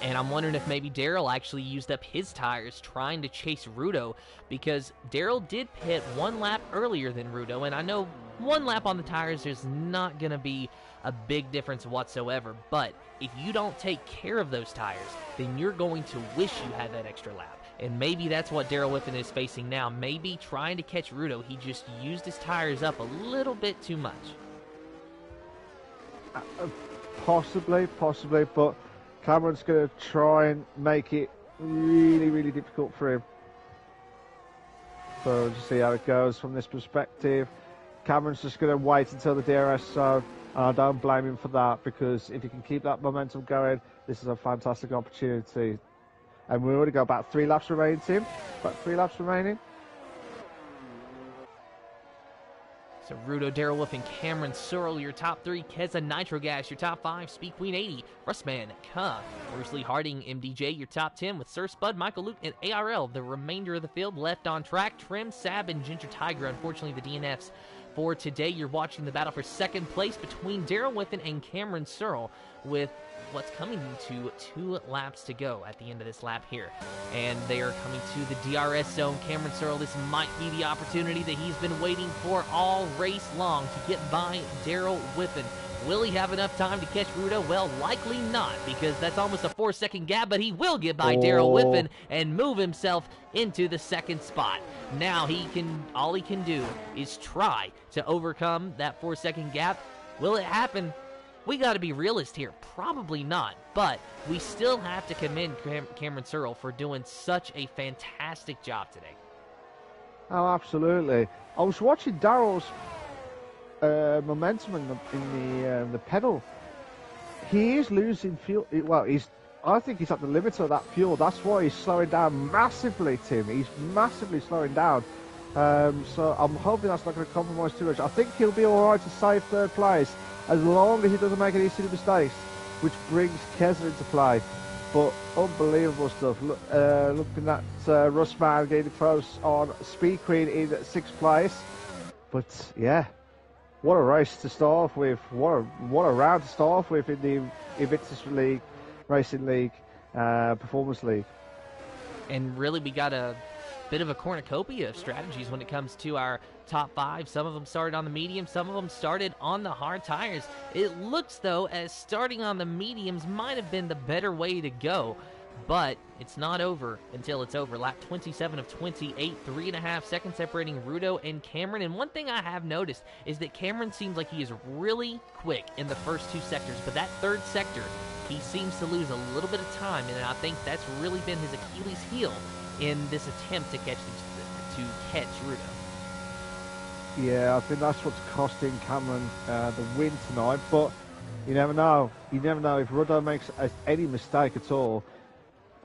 And I'm wondering if maybe Daryl actually used up his tires trying to chase Rudo, because Daryl did pit 1 lap earlier than Rudo, and I know 1 lap on the tires is not going to be a big difference whatsoever, but if you don't take care of those tires, then you're going to wish you had that extra lap. And maybe that's what Daryl Whiffen is facing now. Maybe trying to catch Rudo, he just used his tires up a little bit too much. Possibly, but Cameron's going to try and make it really, really difficult for him. So we'll just see how it goes from this perspective. Cameron's just going to wait until the DRS zone. I don't blame him for that, because if he can keep that momentum going, this is a fantastic opportunity. And we've already got about 3 laps remaining, Tim. About 3 laps remaining. So Rudo, Daryl Wolf, and Cameron Searle, your top 3. Keza Nitrogas, your top 5. Speed Queen 80, Rustman, Ka, Bruce Lee Harding, MDJ, your top 10, with Sir Spud, Michael Luke, and ARL. The remainder of the field left on track. Trim, Sab, and Ginger Tiger. Unfortunately, the DNFs for today. You're watching the battle for 2nd place between Daryl Whiffen and Cameron Searle, with what's coming to 2 laps to go at the end of this lap here. And they are coming to the DRS zone. Cameron Searle, this might be the opportunity that he's been waiting for all race long to get by Daryl Whiffen. Will he have enough time to catch Rudo? Well, likely not, because that's almost a 4-second gap, but he will get by Daryl Whiffen and move himself into the 2nd spot. Now all he can do is try to overcome that 4-second gap. Will it happen? We got to be realist here. Probably not, but we still have to commend Cameron Searle for doing such a fantastic job today. Oh, absolutely. I was watching Daryl's momentum in the pedal. He is losing fuel. Well, I think he's at the limit of that fuel. That's why he's slowing down massively, Tim. He's massively slowing down. So I'm hoping that's not going to compromise too much. I think he'll be all right to save 3rd place, as long as he doesn't make any silly mistakes, which brings Keza into play. But unbelievable stuff. Looking at Rustman getting close on Speed Queen in 6th place. But yeah, what a race to start off with. What a round to start off with in the Invictus Racing League, Performance League. And really, we got a bit of a cornucopia of strategies when it comes to our top 5. Some of them started on the medium, some of them started on the hard tires. It looks, though, as starting on the mediums might have been the better way to go, but it's not over until it's over. Lap 27 of 28, 3.5 seconds separating Rudo and Cameron. And one thing I have noticed is that Cameron seems like he is really quick in the first 2 sectors, but that 3rd sector, he seems to lose a little bit of time, and I think that's really been his Achilles heel in this attempt to catch Rudo. Yeah, I think that's what's costing Cameron the win tonight. But you never know. You never know if Rudo makes any mistake at all.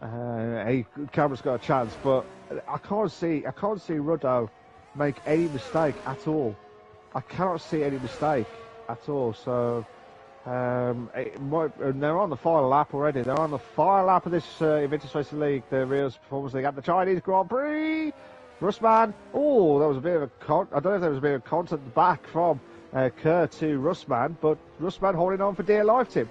Cameron's got a chance, but I can't see Rudo make any mistake at all. I cannot see any mistake at all. So they're on the final lap already. They're on the final lap of this Invictus Racing League, the Reels Performance League at the Chinese Grand Prix. Rustman. Oh, there was a bit of I don't know if there was a bit of contact back from Kerr to Rustman, but Rustman holding on for dear life, Tim.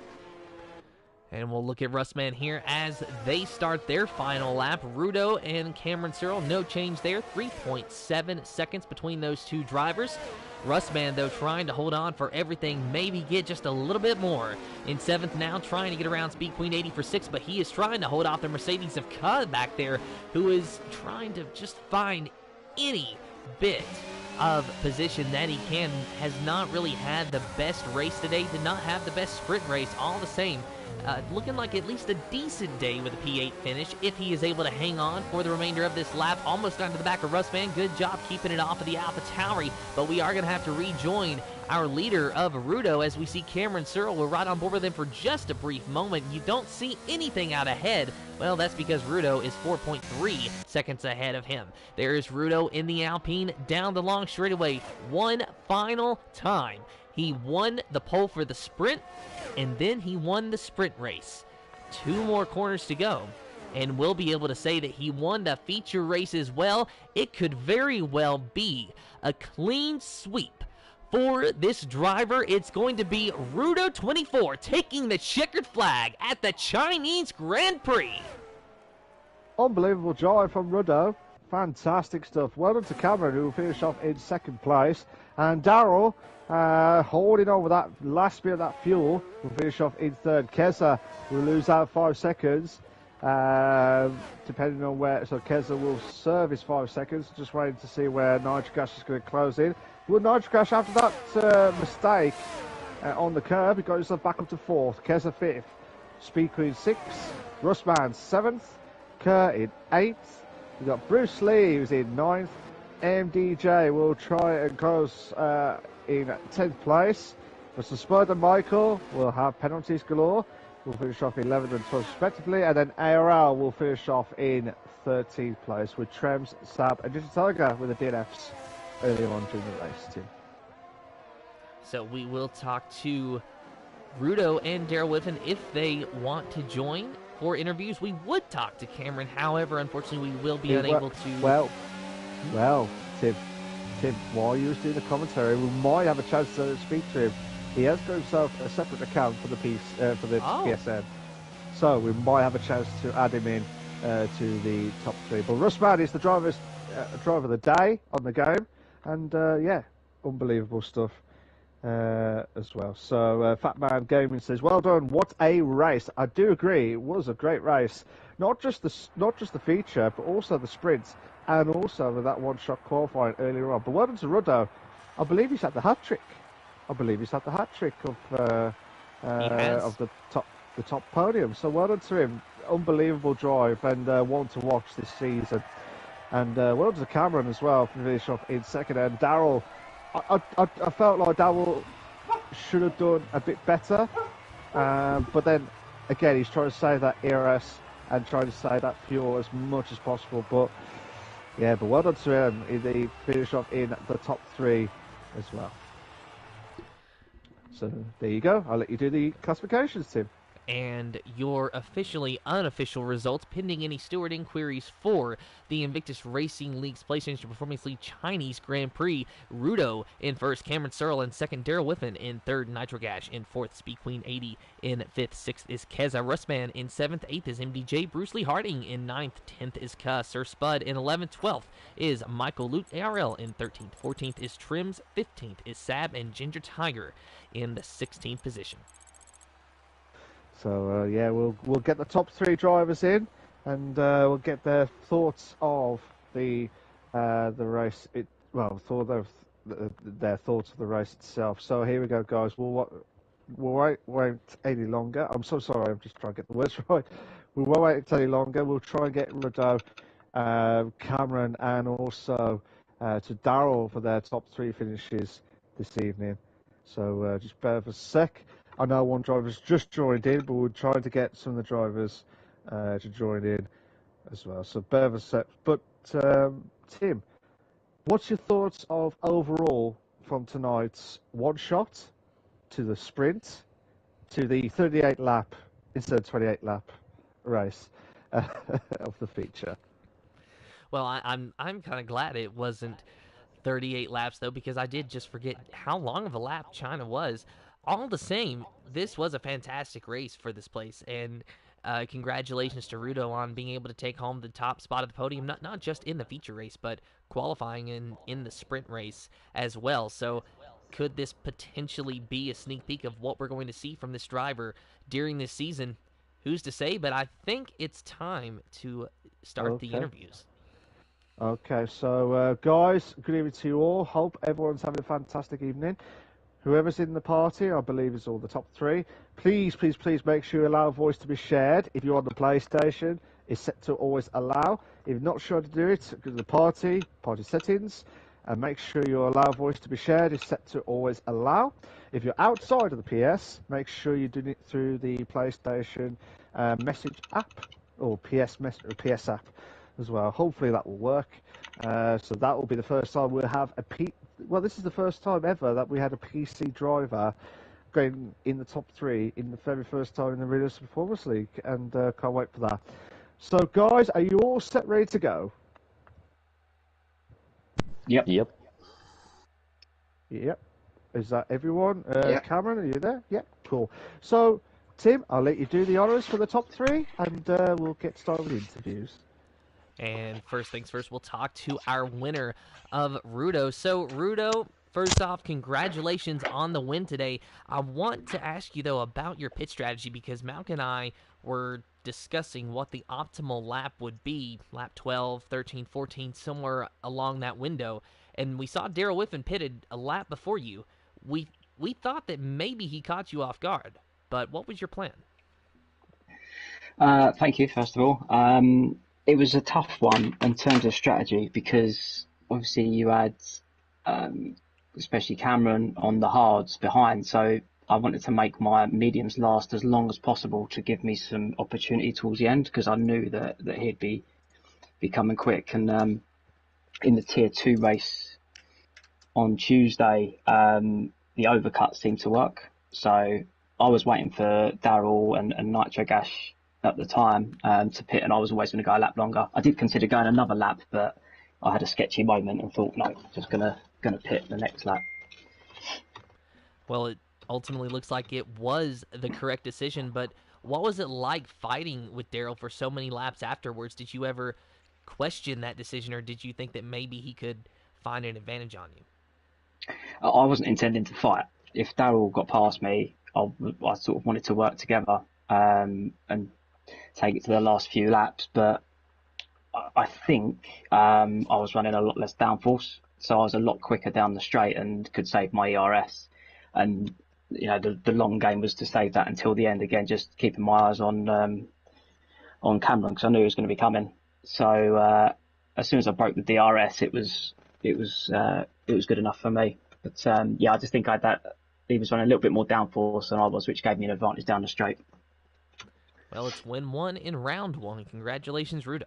And we'll look at Rustman here as they start their final lap. Rudo and Cameron Searle, no change there. 3.7 seconds between those two drivers. Rustman, though, trying to hold on for everything, maybe get just a little bit more. In 7th now, trying to get around Speed Queen 80 for 6, but he is trying to hold off the Mercedes of Cud back there, who is trying to just find any bit of position that he can. Has not really had the best race today, did not have the best sprint race, all the same. Looking like at least a decent day with a P8 finish if he is able to hang on for the remainder of this lap. Almost down to the back of Rustman. Good job keeping it off of the Alpha Tauri, but we are going to have to rejoin our leader of Rudo as we see Cameron Searle. We're right on board with him for just a brief moment. You don't see anything out ahead. Well, that's because Rudo is 4.3 seconds ahead of him. There is Rudo in the Alpine down the long straightaway one final time. He won the pole for the sprint, and then he won the sprint race. 2 more corners to go, and we'll be able to say that he won the feature race as well. It could very well be a clean sweep for this driver. It's going to be Rudo 24 taking the checkered flag at the Chinese Grand Prix. Unbelievable drive from Rudo. Fantastic stuff. Well done to Cameron, who will finish off in 2nd place. And Darrell, holding on with that last bit of that fuel, will finish off in 3rd. Keza will lose out 5 seconds, depending on where. So Keza will serve his 5 seconds. Just waiting to see where Nitrogash is going to close in. Will Nitrogash, after that mistake on the curb, he got himself back up to 4th. Keza 5th. Speed Queen 6th. Rustman 7th. Kerr in 8th. We've got Bruce Lee, who's in 9th. MDJ will try and close in 10th place. Mr. Spud and Michael will have penalties galore. We'll finish off in 11th and 12th respectively. And then IRL will finish off in 13th place with Trems, Sab and Digital Tiger with the DNFs early on during the race too. So we will talk to Rudo and Daryl Whiffen if they want to join for interviews. We would talk to Cameron, however, unfortunately, we will be unable to. Well, Tim, while you was doing the commentary, we might have a chance to speak to him. He has got himself a separate account for the PSN, so we might have a chance to add him in to the top 3. But Rustman is the driver of the day on the game, and yeah, unbelievable stuff. As well. So Fatman Gaming says, "Well done, what a race!" I do agree, it was a great race. Not just the feature, but also the sprints, and also with that one-shot qualifying earlier on. But well done to Rudo. I believe he's had the hat trick. of the top podium. So well done to him. Unbelievable drive and one to watch this season. And well done to Cameron as well for finish off in 2nd. And Darrell. I felt like Darrell should have done a bit better, but then again he's trying to save that ERS and trying to save that fuel as much as possible. But yeah, but well done to him. He finished off in the top 3 as well. So there you go. I'll let you do the classifications, Tim. And your officially unofficial results, pending any steward inquiries for the Invictus Racing League's PlayStation Performance League Chinese Grand Prix. Rudo in 1st, Cameron Searle in 2nd, Daryl Whiffen in 3rd, Nitrogash in 4th, Speed Queen 80 in 5th, 6th is Keza, Rustman in 7th, 8th is MDJ, Bruce Lee Harding in 9th, 10th is Ka, Sir Spud in 11th, 12th is Michael Lute ARL in 13th, 14th is Trims, 15th is Sab and Ginger Tiger in the 16th position. So yeah, we'll get the top 3 drivers in, and we'll get their thoughts of the race. Their thoughts of the race itself. So here we go, guys. We'll wait any longer. I'm so sorry. I'm just trying to get the words right. We won't wait any longer. We'll try and get Rudo, Cameron, and also to Darrell for their top 3 finishes this evening. So just bear with a sec. I know one driver's just joined in, but we're trying to get some of the drivers to join in as well. So bear with a sec. But Tim, what's your thoughts of overall from tonight's one shot to the sprint to the 38 lap instead of 28 lap race of the feature? Well, I'm kind of glad it wasn't 38 laps though, because I did just forget how long of a lap China was. All the same, this was a fantastic race for this place, and congratulations to Rudo on being able to take home the top spot of the podium, not just in the feature race, but qualifying in the sprint race as well. So, could this potentially be a sneak peek of what we're going to see from this driver during this season? Who's to say? But I think it's time to start the Okay. interviews. Okay, so guys, good evening to you all. Hope everyone's having a fantastic evening. Whoever's in the party, I believe is all the top three. Please, please, please make sure you allow voice to be shared. If you're on the PlayStation, it's set to always allow. If you're not sure to do it, go to the party settings, and make sure your allow voice to be shared is set to always allow. If you're outside of the PS, make sure you do it through the PlayStation message app or PS app as well. Hopefully that will work. So that will be the first time we'll have well, this is the first time ever that we had a PC driver going in the top three in the very first time in the Realistic Performance League, and can't wait for that. So, guys, are you all set, ready to go? Yep. Yep. Is that everyone? Yep. Cameron, are you there? Yep. Cool. So, Tim, I'll let you do the honours for the top three, and we'll get started with the interviews. And first things first, we'll talk to our winner of Rudo. So, Rudo, first off, congratulations on the win today. I want to ask you, though, about your pit strategy because Malk and I were discussing what the optimal lap would be, lap 12, 13, 14, somewhere along that window. And we saw Daryl Whiffen pitted a lap before you. We thought that maybe he caught you off guard, but what was your plan? Thank you, first of all. It was a tough one in terms of strategy because obviously you had, especially Cameron, on the hards behind. So I wanted to make my mediums last as long as possible to give me some opportunity towards the end because I knew that he'd be coming quick. And in the Tier 2 race on Tuesday, the overcut seemed to work. So I was waiting for Daryl and Nitro Gash at the time to pit, and I was always going to go a lap longer. I did consider going another lap, but I had a sketchy moment and thought, no, just gonna pit the next lap. Well, it ultimately looks like it was the correct decision, but what was it like fighting with Daryl for so many laps afterwards? Did you ever question that decision, or did you think that maybe he could find an advantage on you? I wasn't intending to fight. If Daryl got past me, I sort of wanted to work together and take it to the last few laps, but I think I was running a lot less downforce, so I was a lot quicker down the straight and could save my ERS. And the long game was to save that until the end. Again, just keeping my eyes on Cameron because I knew he was going to be coming. So as soon as I broke the DRS, it was good enough for me. But I just think he was running a little bit more downforce than I was, which gave me an advantage down the straight. Well, it's win one in round one. Congratulations, Rudo.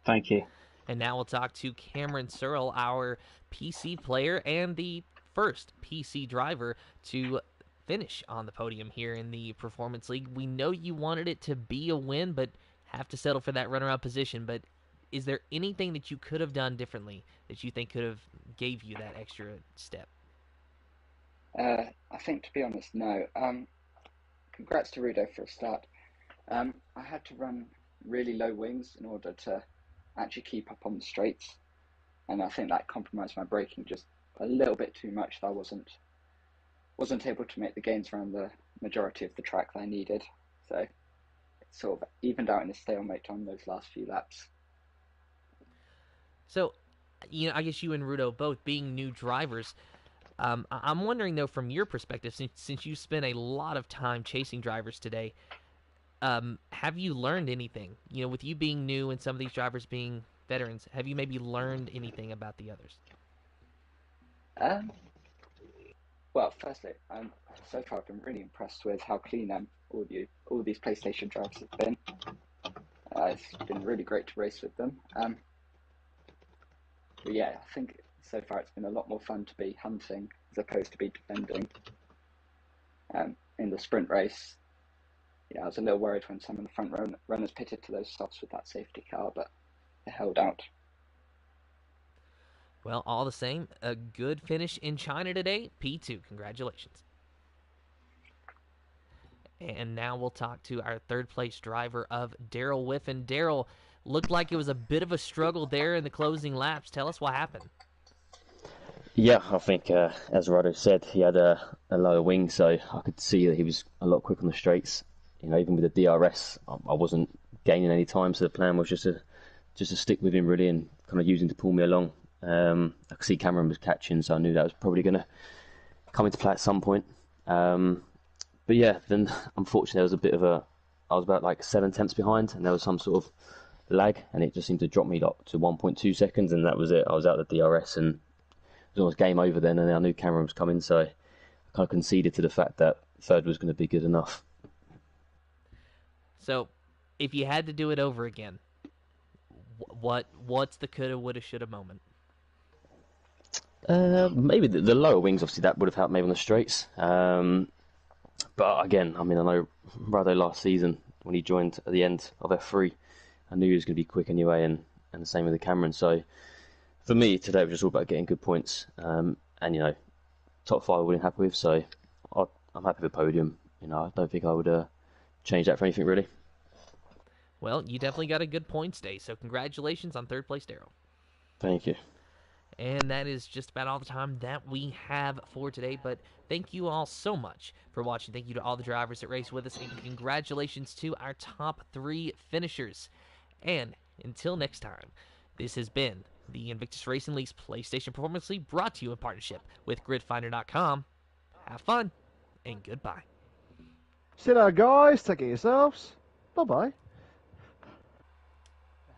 Thank you. And now we'll talk to Cameron Searle, our PC player and the first PC driver to finish on the podium here in the Performance League. We know you wanted it to be a win, but have to settle for that runner-up position. But is there anything that you could have done differently that you think could have gave you that extra step? I think, to be honest, no. Congrats to Rudo for a start. I had to run really low wings in order to actually keep up on the straights, and I think that compromised my braking just a little bit too much. That I wasn't able to make the gains around the majority of the track that I needed, so it sort of evened out in a stalemate on those last few laps. So, I guess you and Rudo both being new drivers, I'm wondering though, from your perspective, since you spent a lot of time chasing drivers today, have you learned anything? With you being new and some of these drivers being veterans, have you maybe learned anything about the others? Well, firstly, so far I've been really impressed with how clean all these PlayStation drivers have been. It's been really great to race with them. But yeah, I think so far it's been a lot more fun to be hunting as opposed to be defending. In the sprint race, I was a little worried when some of the front runners pitted to those stops with that safety car, but they held out. Well, all the same, a good finish in China today. P2, congratulations. And now we'll talk to our third place driver of Daryl Whiffen. Daryl, looked like it was a bit of a struggle there in the closing laps. Tell us what happened. Yeah, I think, as Rado said, he had a lower wing, so I could see that he was a lot quicker on the straights. Even with the DRS, I wasn't gaining any time, so the plan was just to stick with him really and kind of use him to pull me along. I could see Cameron was catching, so I knew that was probably going to come into play at some point. But yeah, then unfortunately there was a bit of I was about like 7 tenths behind, and there was some sort of lag, and it just seemed to drop me up to 1.2 seconds, and that was it. I was out the DRS, and it was almost game over then, and I knew Cameron was coming, so I kind of conceded to the fact that third was going to be good enough. So, if you had to do it over again, what's the coulda, woulda, shoulda moment? Maybe the lower wings, obviously, that would have helped maybe on the straights. But again, I know Rado last season, when he joined at the end of F3, I knew he was going to be quick anyway, and the same with the Cameron. So for me, today was just all about getting good points. And, top 5 I wouldn't happy with, so I'm happy with the podium. I don't think I would change that for anything, really. Well, you definitely got a good points day, so congratulations on third place, Daryl. Thank you. And that is just about all the time that we have for today. But thank you all so much for watching. Thank you to all the drivers that raced with us. And congratulations to our top 3 finishers. And until next time, this has been the Invictus Racing League's PlayStation Performance League, brought to you in partnership with GridFinder.com. Have fun, and goodbye. See you later, guys. Take care of yourselves. Bye-bye.